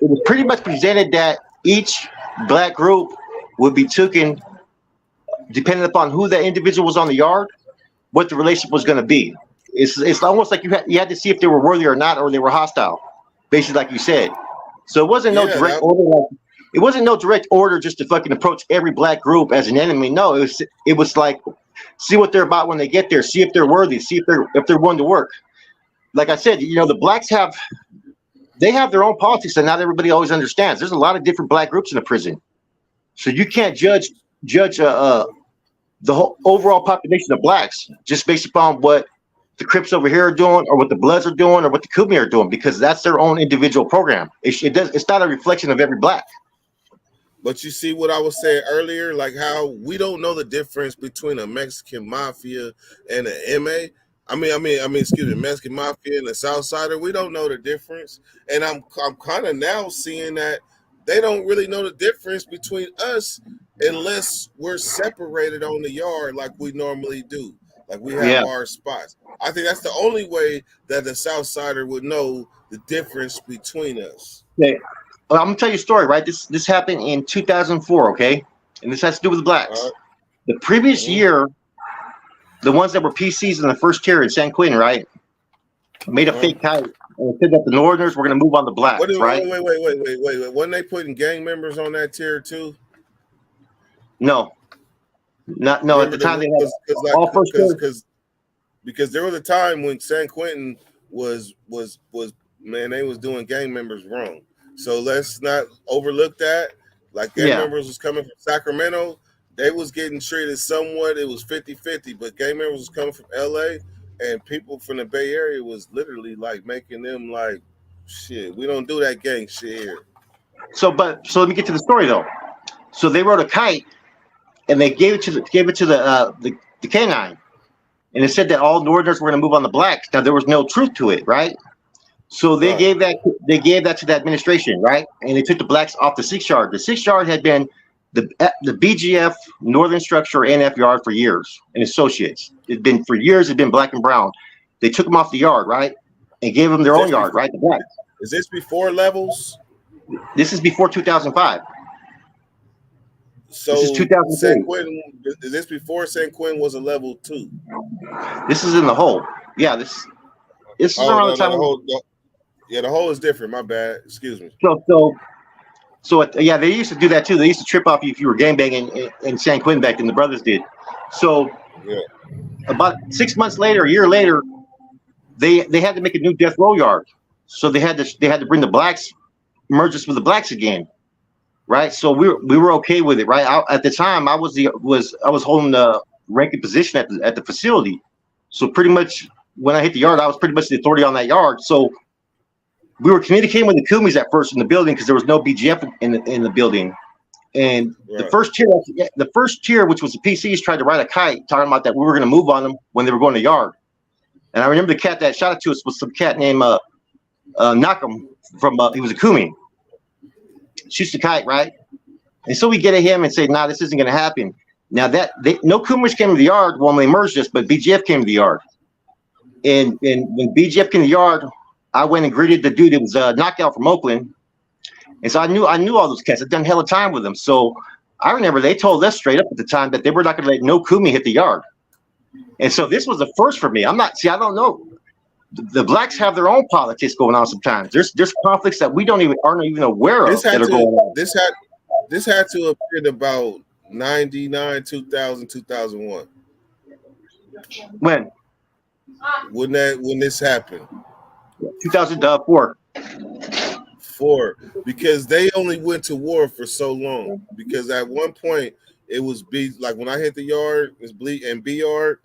was pretty much presented that each black group would be taken, depending upon who that individual was on the yard, what the relationship was going to be. It's almost like you had to see if they were worthy or not, or they were hostile, basically, like you said. So it wasn't no direct order. It wasn't no direct order just to fucking approach every black group as an enemy. No, it was like, see what they're about when they get there. See if they're worthy. See if they're willing to work. Like I said, the blacks have their own politics that not everybody always understands. There's a lot of different black groups in a prison, so you can't judge the whole overall population of blacks just based upon what the Crips over here are doing, or what the Bloods are doing, or what the Kumi are doing, because that's their own individual program. It's not a reflection of every black. But you see what I was saying earlier, like how we don't know the difference between a Mexican mafia and an MA. Excuse me, Mexican mafia and a Southsider. We don't know the difference, and I'm kind of now seeing that they don't really know the difference between us unless we're separated on the yard like we normally do, like we have our spots. I think that's the only way that the Southsider would know the difference between us. Okay. Well, I'm gonna tell you a story, right? This happened in 2004, okay, and this has to do with blacks. The previous year, the ones that were PCs in the first tier in San Quentin, right, made a fake kite and said that the Northerners were gonna move on the blacks, right? Wait. Wasn't they putting gang members on that tier too? No, not no. At the time, they had all first tiers. Because there was a time when San Quentin was man, they was doing gang members wrong. So let's not overlook that. Like gang members was coming from Sacramento, they was getting treated somewhat. It was 50-50, but gang members was coming from LA, and people from the Bay Area was literally like making them like, shit, we don't do that gang shit here. So let me get to the story though. So they wrote a kite, and they gave it to the canine, and it said that all Northerners were going to move on the blacks. Now there was no truth to it, right? So they gave that to the administration, right? And they took the blacks off the 6 yard. The 6 yard had been the BGF Northern Structure NF yard for years, and associates. It'd been for years. It'd been black and brown. They took them off the yard, right, and gave them their own yard, right? The blacks. Is this before levels? This is before 2005. So this is 2003. San Quentin, is this before San Quentin was a level 2? This is in the hole. Yeah, this is around the time. The hole is different. My bad. Excuse me. So they used to do that too. They used to trip off you if you were gangbanging in San Quentin back then. The brothers did. So about 6 months later, a year later, they had to make a new death row yard. So they had to bring the blacks, merge us with the blacks again, right? So we were okay with it, right? At the time, I was holding the ranking position at the facility. So pretty much when I hit the yard, I was pretty much the authority on that yard. So we were communicating with the Kumis at first in the building because there was no BGF in the building. And the first tier, which was the PCs, tried to write a kite talking about that we were going to move on them when they were going to yard. And I remember the cat that shot it to us was some cat named Nakam from he was a Kumi. Shoots the kite, right? And so we get at him and say, nah, this isn't going to happen. Now no Kumis came to the yard when they merged us, but BGF came to the yard. And when BGF came to the yard, I went and greeted the dude. It was a knockout from Oakland. And so I knew all those cats. I'd done hella time with them. So I remember they told us straight up at the time that they were not going to let no Kumi hit the yard. And so this was the first for me. I don't know. The blacks have their own politics going on sometimes. There's conflicts that we aren't even aware of that are going on. This had to have been about 99, 2000, 2001. When this happened? 2004. Because they only went to war for so long. Because at one point it was like when I hit the yard, it was and B yard,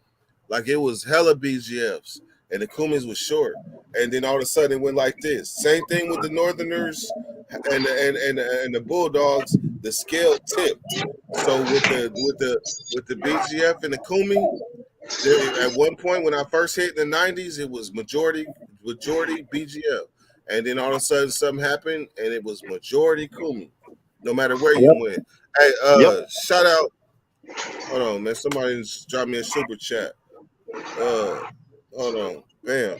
like it was hella BGFs, and the Kumis was short. And then all of a sudden it went like this. Same thing with the Northerners and the Bulldogs. The scale tipped. So with the BGF and the Kumi, at one point when I first hit in the 90s, it was majority BGF. And then all of a sudden something happened and it was majority Kumi, no matter where you went. Hey, shout out. Hold on, man. Somebody just dropped me a super chat. Hold on. Bam.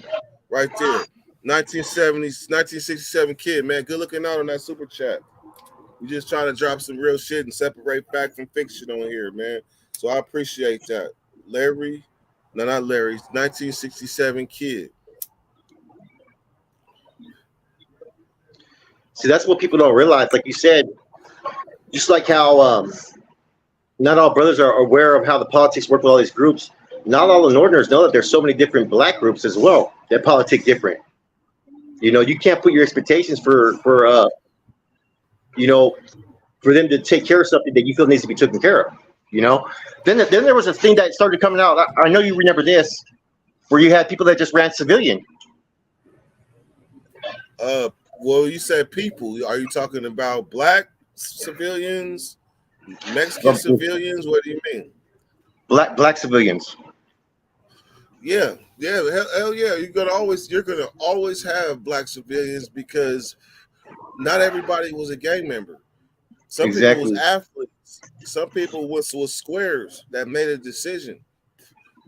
Right there. 1967 kid, man. Good looking out on that super chat. We just trying to drop some real shit and separate fact from fiction on here, man. So I appreciate that. Not Larry, 1967 kid. See, that's what people don't realize. Like you said, just like how not all brothers are aware of how the politics work with all these groups. Not all the Northerners know that there's so many different black groups as well that politic different. You know, you can't put your expectations for them to take care of something that you feel needs to be taken care of. You know, then there was a thing that started coming out. I know you remember this. where you had people that just ran civilian. Well, you said people. Are you talking about black civilians, Mexican Um, civilians? What do you mean? black civilians. Yeah, yeah, hell yeah. You're gonna always have black civilians because not everybody was a gang member. Some people was Exactly. athletes. Some people was squares that made a decision.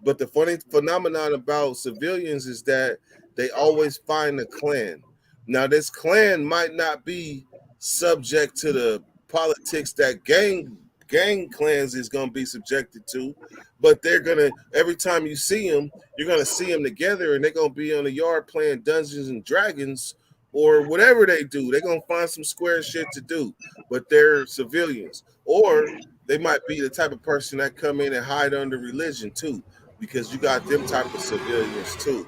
But the funny phenomenon about civilians is that they always find a clan. Now, this clan might not be subject to the politics that gang clans is going to be subjected to, but they're gonna every time you see them, you're gonna see them together, and they're gonna be on the yard playing Dungeons and Dragons or whatever they do. They're gonna find some square shit to do, but they're civilians, or they might be the type of person that come in and hide under religion too, because you got them type of civilians too.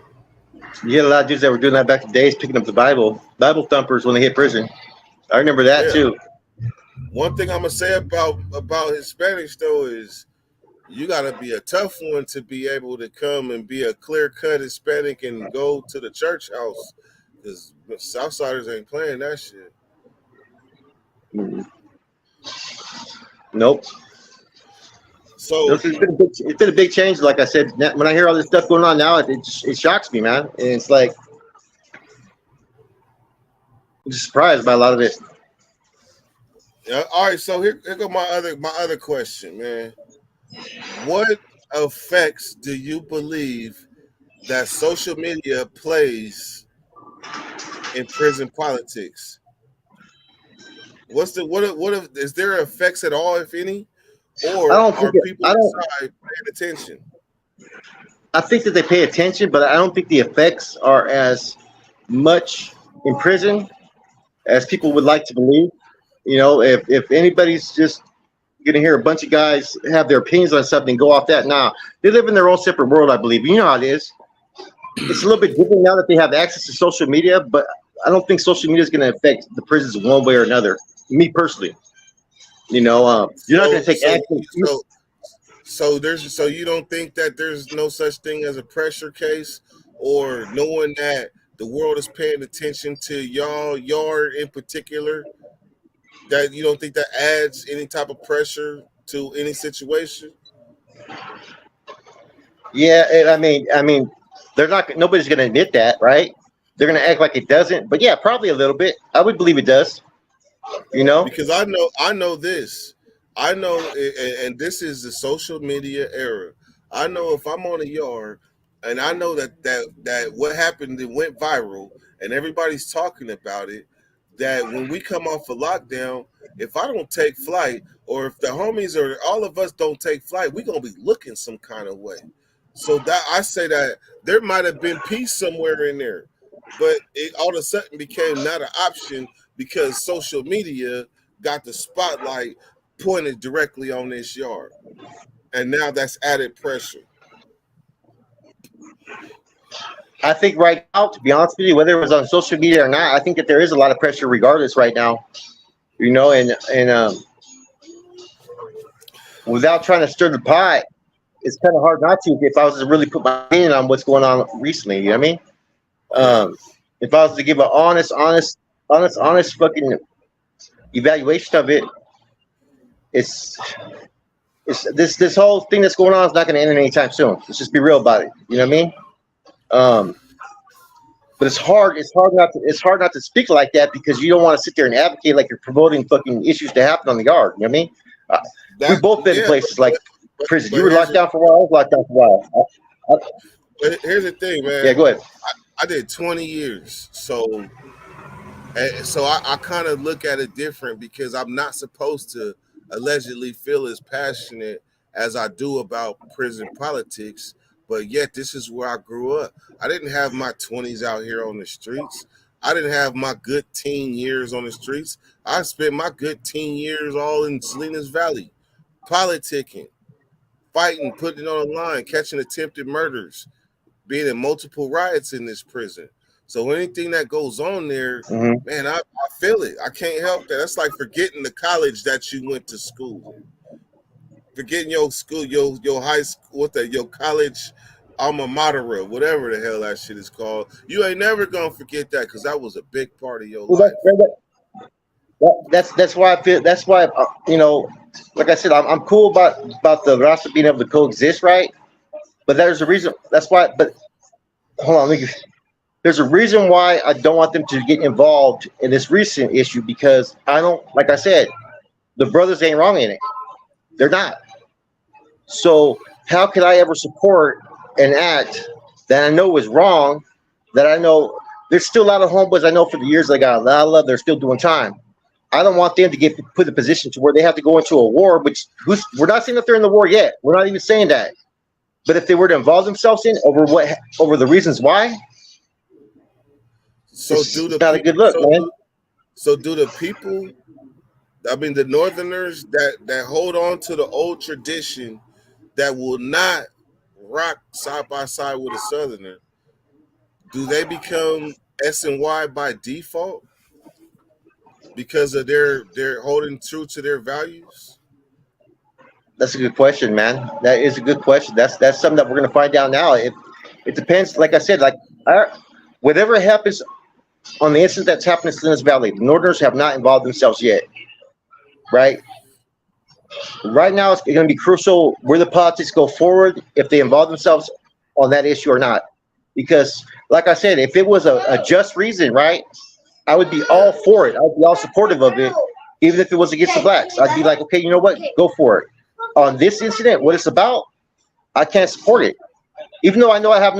You had a lot of dudes that were doing that back in the days, picking up the Bible thumpers when they hit prison. I remember that Yeah. too. One thing I'm gonna say about Hispanics though is you gotta be a tough one to be able to come and be a clear cut Hispanic and go to the church house, because Southsiders ain't playing that shit. Mm. Nope. So It's been a big change. Like I said, when I hear all this stuff going on now, it shocks me, man. And it's like I'm just surprised by a lot of it. yeah, all right. So here go my other question, man. What effects do you believe that social media plays in prison politics? Is there effects at all, if any, I or don't think are it, people I don't. inside paying attention? I think that they pay attention, but I don't think the effects are as much in prison as people would like to believe. You know, if anybody's just gonna hear a bunch of guys have their opinions on something, go off that. Now they live in their own separate world, I believe. You know how it is. It's a little bit different now that they have access to social media, but I don't think social media is going to affect the prisons one way or another. Me personally, you're not going to take action. So you don't think that there's no such thing as a pressure case, or knowing that the world is paying attention to y'all yard in particular, that you don't think that adds any type of pressure to any situation? Yeah, and I mean, they're not. Nobody's going to admit that, right? They're going to act like it doesn't. But yeah, probably a little bit. I would believe it does. You know, Because I know this. I know, and this is the social media era. I know if I'm on a yard, and I know that what happened, it went viral, and everybody's talking about it. That when we come off a lockdown, if I don't take flight, or if the homies or all of us don't take flight, we gonna be looking some kind of way. So that I say that there might have been peace somewhere in there, but it all of a sudden became not an option because social media got the spotlight pointed directly on this yard, and now that's added pressure. I think right now, to be honest with you, whether it was on social media or not, I think that there is a lot of pressure regardless right now. You know, and without trying to stir the pot, it's kind of hard not to if I was to really put my opinion on what's going on recently. You know what I mean? If I was to give an honest fucking evaluation of it, it's this whole thing that's going on is not going to end anytime soon. Let's just be real about it. You know what I mean? But it's hard. It's hard not to speak like that because you don't want to sit there and advocate like you're promoting fucking issues to happen on the yard. You know what I mean? We've both been in places like prison. You were locked down for a while. I was locked down for a while. But here's the thing, man. Yeah, go ahead. I did 20 years, so I kind of look at it different because I'm not supposed to allegedly feel as passionate as I do about prison politics, but yet this is where I grew up. I didn't have my 20s out here on the streets. I didn't have my good teen years on the streets. I spent my good teen years all in Salinas Valley, politicking, fighting, putting it on the line, catching attempted murders, being in multiple riots in this prison. So anything that goes on there, Mm-hmm. man, I feel it. I can't help that. That's like forgetting the college that you went to school, forgetting your school, your high school, your college alma mater, whatever the hell that shit is called. You ain't never gonna forget that because that was a big part of your Well, life. that's why I feel. That's why like I said, I'm cool about the roster being able to coexist, right? But there's a reason. That's why. But hold on, there's a reason why I don't want them to get involved in this recent issue because I don't. Like I said, the brothers ain't wrong in it. They're not. So how could I ever support an act that I know is wrong? That I know there's still a lot of homeboys I know for the years they got a lot of love. They're still doing time. I don't want them to get put in a position to where they have to go into a war. Which we're not saying that they're in the war yet. We're not even saying that. But if they were to involve themselves in over the reasons why, So do it's the not a people? good look, man. So do the people? I mean, the Northerners that hold on to the old tradition that will not rock side by side with a Southerner. Do they become S and Y by default because of their holding true to their values? That's a good question, man. That is a good question. That's something that we're gonna find out now. It depends. Like I said, whatever happens on the incident that's happened in Salinas Valley, the Northerners have not involved themselves yet. Right? Right now, it's going to be crucial where the politics go forward if they involve themselves on that issue or not. Because, like I said, if it was a just reason, right, I would be all for it. I would be all supportive of it, even if it was against the blacks. I'd be like, okay, you know what, go for it. On this incident, what it's about, I can't support it. Even though I know I have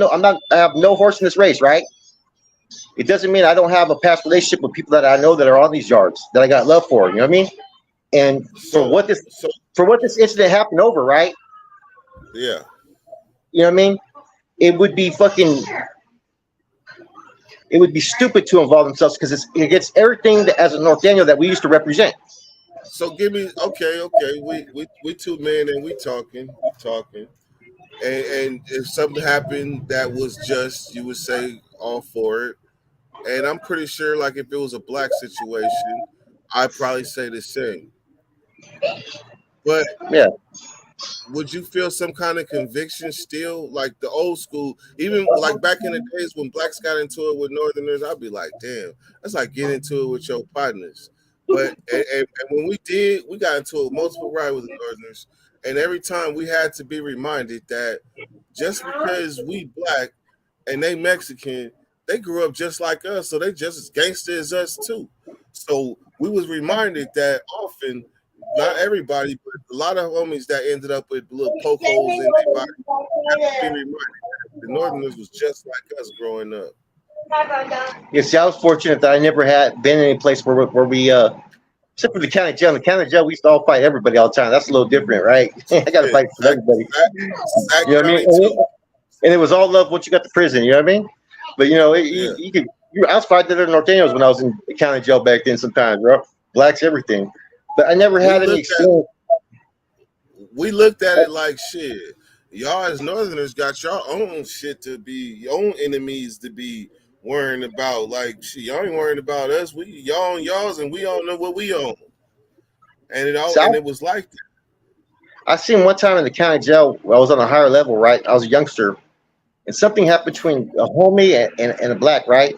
no horse in this race, right? It doesn't mean I don't have a past relationship with people that I know that are on these yards that I got love for. You know what I mean? And So for what this incident happened over, right? yeah. You know what I mean? It would be stupid to involve themselves because it gets everything that, as a North Daniel that we used to represent. So give me okay. We two men and we talking. And if something happened that was just, you would say all for it. And I'm pretty sure, like if it was a black situation, I'd probably say the same. But Yeah. would you feel some kind of conviction still, like the old school, even like back in the days when blacks got into it with Northerners? I'd be like, damn, that's like getting into it with your partners. But and when we did, we got into a multiple ride with the Northerners, and every time we had to be reminded that just because we black and they Mexican, they grew up just like us, so they just as gangster as us too. So we was reminded that often, not everybody, but a lot of homies that ended up with little poke holes in their body have to be reminded that the Northerners was just like us growing up. Yeah, see, I was fortunate that I never had been in any place where we except for the county jail. In the county jail, we used to all fight everybody all the time. That's a little different, right? I got to Shit, fight for everybody. Sac You know what I mean? County too. And it was all love once you got to prison. You know what I mean? But Yeah. you could. I was fighting other Norteños when I was in the county jail back then. Sometimes, bro, blacks, everything. But I never We had any looked at experience. we looked at it like shit. Y'all as Northerners got your own shit to be, your own enemies to be worrying about. Like shit, y'all ain't worrying about us. We y'all on y'all's and we don't know what we own. And So it was like that. I seen one time in the county jail. I was on a higher level, right? I was a youngster, and something happened between a homie and a black, right?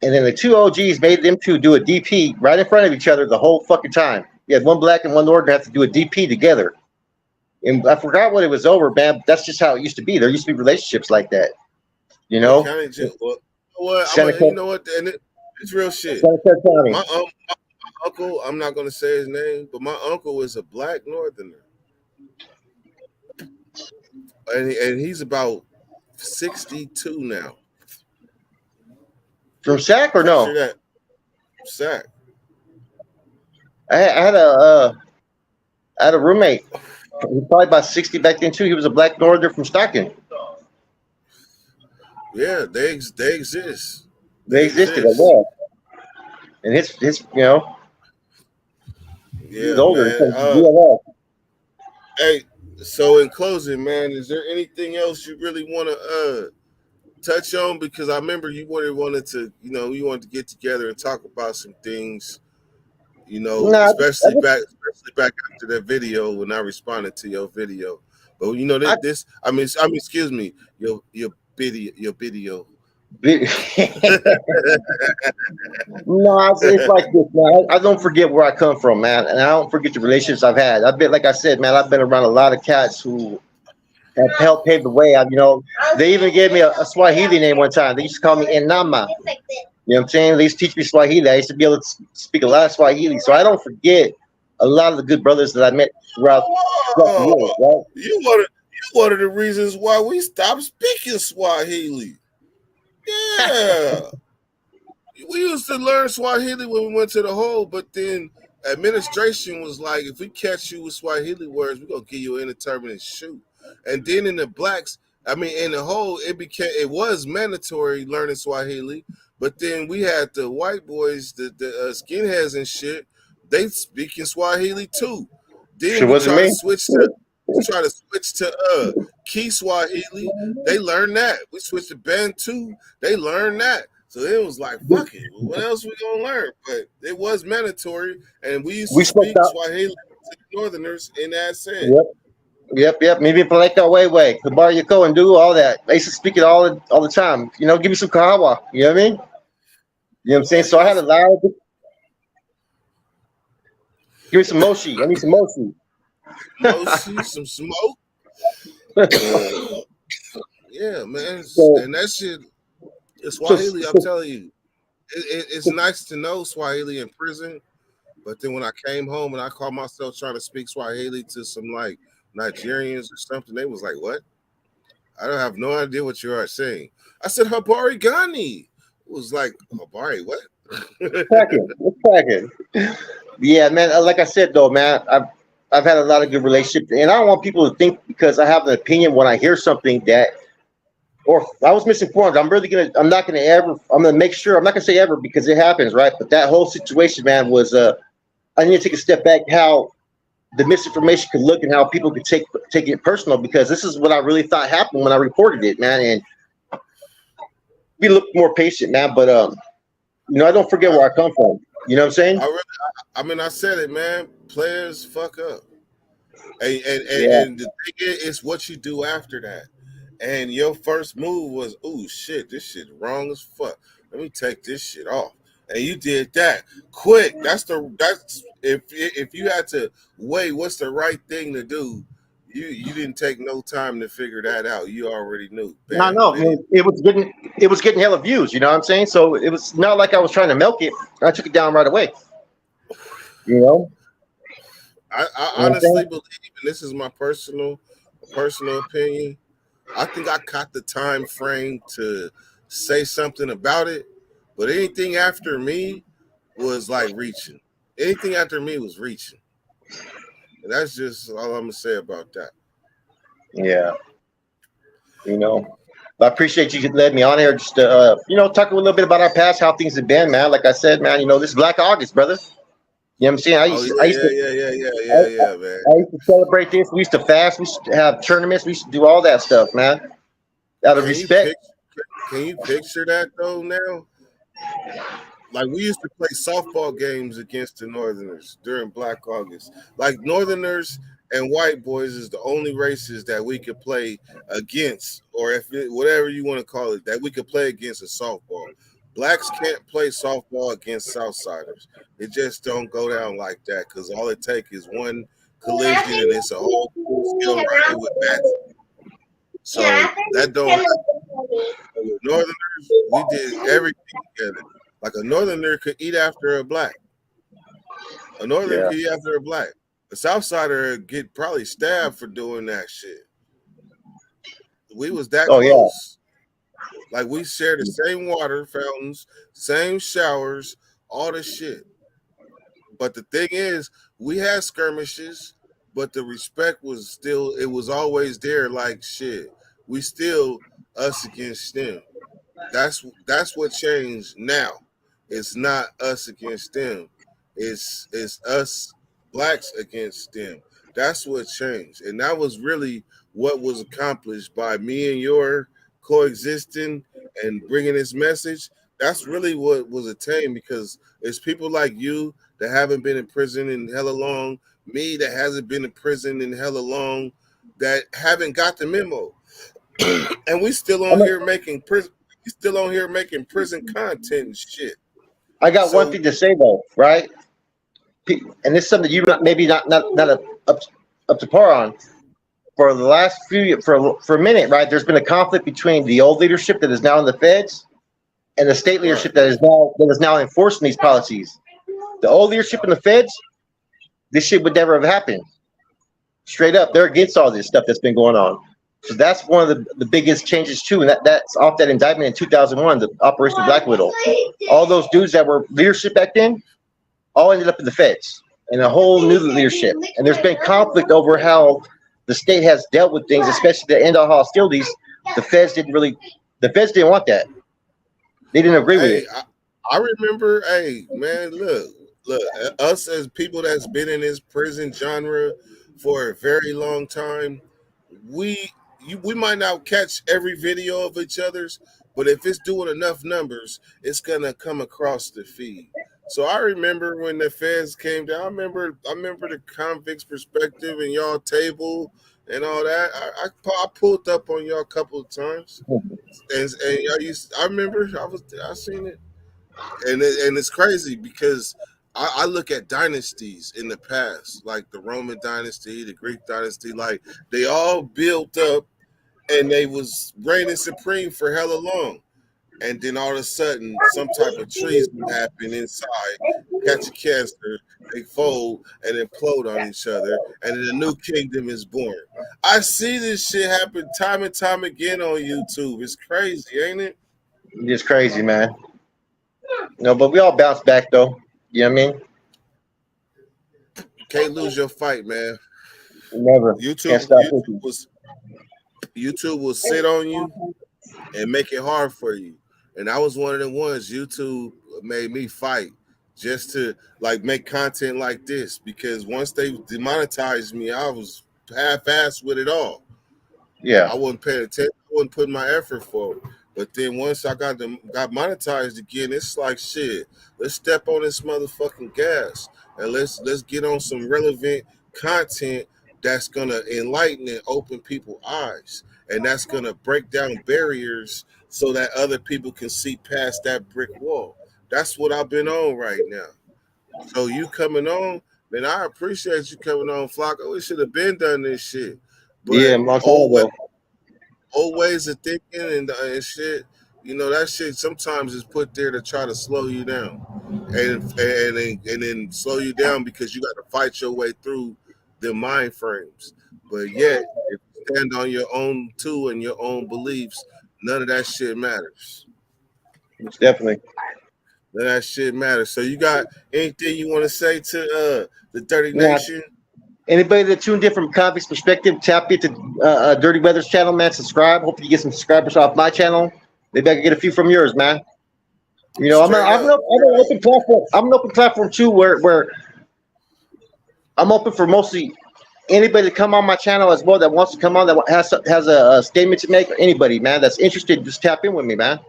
And then the two OGs made them two do a DP right in front of each other the whole fucking time. You had one black and one Northern have to do a DP together. And I forgot what it was over, man. But that's just how it used to be. There used to be relationships like that, you On the know. county jail. Well, you know what? Seneca, you know what? And it's real shit. Seneca County. My uncle, I'm not gonna say his name, but my uncle is a black Northerner, and he's about 62 now. From Sac or Picture no? that, sack. I had I had a roommate. He was probably about 60 back then too. He was a black Northerner from Stockton. Yeah, they exist. They They existed, I exist. guess. And his he was Yeah, older. man. So DLS. Hey, so in closing, man, is there anything else you really want to touch on? Because I remember you wanted to, you wanted to get together and talk about some things, Nah, especially back after that video when I responded to your video. But you know I, this. I mean, excuse me. Your video. no, it's like this, man. I don't forget where I come from, man, and I don't forget the relationships I've had. I've been, like I said, man, I've been around a lot of cats who have helped pave the way. They even gave me a Swahili name one time. They used to call me Enama. You know what I'm saying? They used to teach me Swahili. I used to be able to speak a lot of Swahili, so I don't forget a lot of the good brothers that I met throughout the years, Oh, right? you one of the reasons why we stopped speaking Swahili. Yeah. We used to learn Swahili when we went to the hole, but then administration was like, if we catch you with Swahili words, we're gonna give you an indeterminate shoot. And then in the blacks, I mean in the hole, it was mandatory learning Swahili, but then we had the white boys, the skinheads and shit, they speaking Swahili too. Then Sure we wasn't try to me. switch to Key Swahili. They learned that. We switched to Bantu. They learned that. So it was like, fuck it. What else we gonna learn? But it was mandatory, and we used to We spoke speak out. Swahili to the Northerners, and that's it. Yep, yep. Maybe Paleka way. Kabar Yako and do all that. I used to speak it all the time. Give me some kahawa. You know what I mean? You know what I'm saying? Oh So I had a yes, lot of. Give me some mochi. I need some mochi. Moshi, some smoke. Yeah, man, so, and that shit. so, Swahili, I'm so, telling you, it's nice to know Swahili in prison. But then when I came home and I caught myself trying to speak Swahili to some like Nigerians or something, they was like, "What? I don't have no idea what you are saying." I said, "Habari Gani." It was like, "Habari what?" cracking. What's cracking? Yeah, man. Like I said, though, man, I've had a lot of good relationships, and I don't want people to think because I have an opinion when I hear something that, or I was misinformed. I'm not gonna ever. I'm gonna make sure. I'm not gonna say ever because it happens, right? But that whole situation, man, was I need to take a step back. How the misinformation could look and how people could take it personal because this is what I really thought happened when I reported it, man. And be look more patient, man. But I don't forget I, where I come from. You know what I'm saying? I really, I mean, I said it, man. Players fuck up, Yeah. and the thing is, it's what you do after that. And your first move was, "Oh shit, this shit wrong as fuck. Let me take this shit off." And you did that quick. That's if you had to weigh what's the right thing to do, you didn't take no time to figure that out. You already knew. No, Bam, no, video. man, it was getting hella views. You know what I'm saying? So it was not like I was trying to milk it. I took it down right away. You know, I you know what I'm honestly saying? believe, and this is my personal opinion. I think I caught the time frame to say something about it, but anything after me was like reaching. Anything after me was reaching, and that's just all I'm gonna say about that. Yeah, you know. But I appreciate you letting me on here just to talk a little bit about our past, how things have been, man. Like I said, man, this is Black August, brother. You know what I'm saying? I Oh used to, I yeah, used yeah, to, yeah, yeah, yeah, I, yeah, yeah, man. I used to celebrate this. We used to fast. We used to have tournaments. We used to do all that stuff, man. Out of Can you respect. pic? Can you picture that though? Now, like we used to play softball games against the Northerners during Black August. Like Northerners and white boys is the only races that we could play against, or whatever you want to call it, that we could play against in softball. Blacks can't play softball against Southsiders. It just don't go down like that because all it takes is one collision and it's a whole full skill rider with bats. So that don't happen with Northerners. We did everything together. Like a Northerner could eat after a black. A Northern Yeah. could eat after a black. A Southsider get probably stabbed for doing that shit. We was that Oh yeah. close. Like we shared the same water fountains, same showers, all the shit. But the thing is, we had skirmishes, but the respect was still, it was always there. Like shit, we still us against them. That's what changed now. It's not us against them. It's us blacks against them. That's what changed, and that was really what was accomplished by me and your coexisting and bringing this message. That's really what was attained because it's people like you that haven't been in prison in hella long, me that hasn't been in prison in hella long, that haven't got the memo, and we still on here making prison. We still on here making prison content and shit. I got one So thing to say though, right? And this is something you maybe not up to par on. For the last for a minute, right? There's been a conflict between the old leadership that is now in the feds and the state right, leadership that is now enforcing these policies. The old leadership in the feds, this shit would never have happened. Straight up, they're against all this stuff that's been going on. So that's one of the biggest changes too, and that's off that indictment in 2001, the Operation Black Widow. All those dudes that were leadership back then, all ended up in the feds and a whole new leadership. And there's been conflict over how the state has dealt with things, especially the end all hostilities. The feds didn't want that. They didn't agree with it. I remember, hey man, look, us as people that's been in this prison genre for a very long time, we might not catch every video of each other's, but if it's doing enough numbers, it's gonna come across the feed. So I remember when the feds came down. I remember the convicts' perspective and y'all table and all that. I pulled up on y'all a couple of times, and I remember I seen it, and it's crazy because I look at dynasties in the past, like the Roman dynasty, the Greek dynasty, like they all built up and they was reigning supreme for hella long. And then all of a sudden, some type of treason happen inside, catch a cancer, they fold and implode on each other, and then a new kingdom is born. I see this shit happen time and time again on YouTube. It's crazy, ain't it? It's crazy, man. No, but we all bounce back though. You know what I mean? Can't lose your fight, man. Never. YouTube will sit on you and make it hard for you. And I was one of the ones YouTube made me fight just to like make content like this, because once they demonetized me, I was half-assed with it all. Yeah. I wasn't paying attention. I wasn't putting my effort forward. But then once I got monetized again, it's like shit. Let's step on this motherfucking gas and let's get on some relevant content that's gonna enlighten and open people's eyes, and that's gonna break down barriers so that other people can see past that brick wall. That's what I've been on right now. So you coming on, man, I appreciate you coming on, Flaco. We should have been done this shit. Yeah, But old ways of thinking and shit, you know, that shit sometimes is put there to try to slow you down. And then slow you down because you got to fight your way through the mind frames. But yet, if you stand on your own too and your own beliefs, none of that shit matters. Definitely. None of that shit matters. So you got anything you want to say to the Dirty Nation? Anybody that tuned in from Convict's perspective, tap into Dirty Weather's channel, man. Subscribe. Hopefully, you get some subscribers off my channel. Maybe I can get a few from yours, man. You know, I'm an open platform. I'm an open platform too, where I'm open for mostly anybody to come on my channel as well that wants to come on, that has a statement to make, or anybody, man, that's interested. Just tap in with me, man.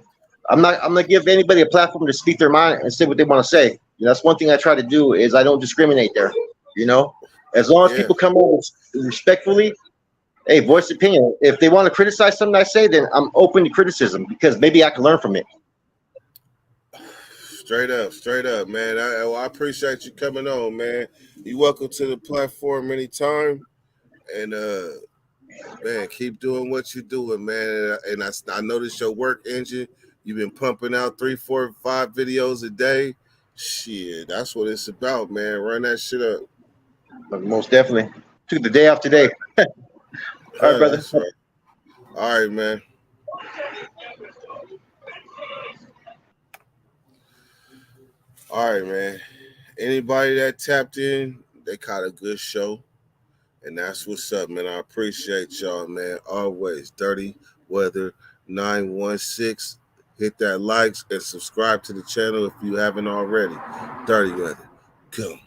I'm gonna give anybody a platform to speak their mind and say what they want to say. You know, that's one thing I try to do is I don't discriminate there. You know, as long as people come on respectfully, hey, voice opinion. If they want to criticize something I say, then I'm open to criticism because maybe I can learn from it. Straight up, man. I appreciate you coming on, man. You're welcome to the platform anytime. And man, keep doing what you're doing, man. And I noticed your work engine. You've been pumping out 3, 4, 5 videos a day. Shit, that's what it's about, man. Run that shit up. Most definitely. Took the day off today. All right, brother. That's right. All right, man. All right, man. Anybody that tapped in, they caught a good show. And that's what's up, man. I appreciate y'all, man. Always. Dirty Weather 916. Hit that likes and subscribe to the channel if you haven't already. Dirty Weather. Come.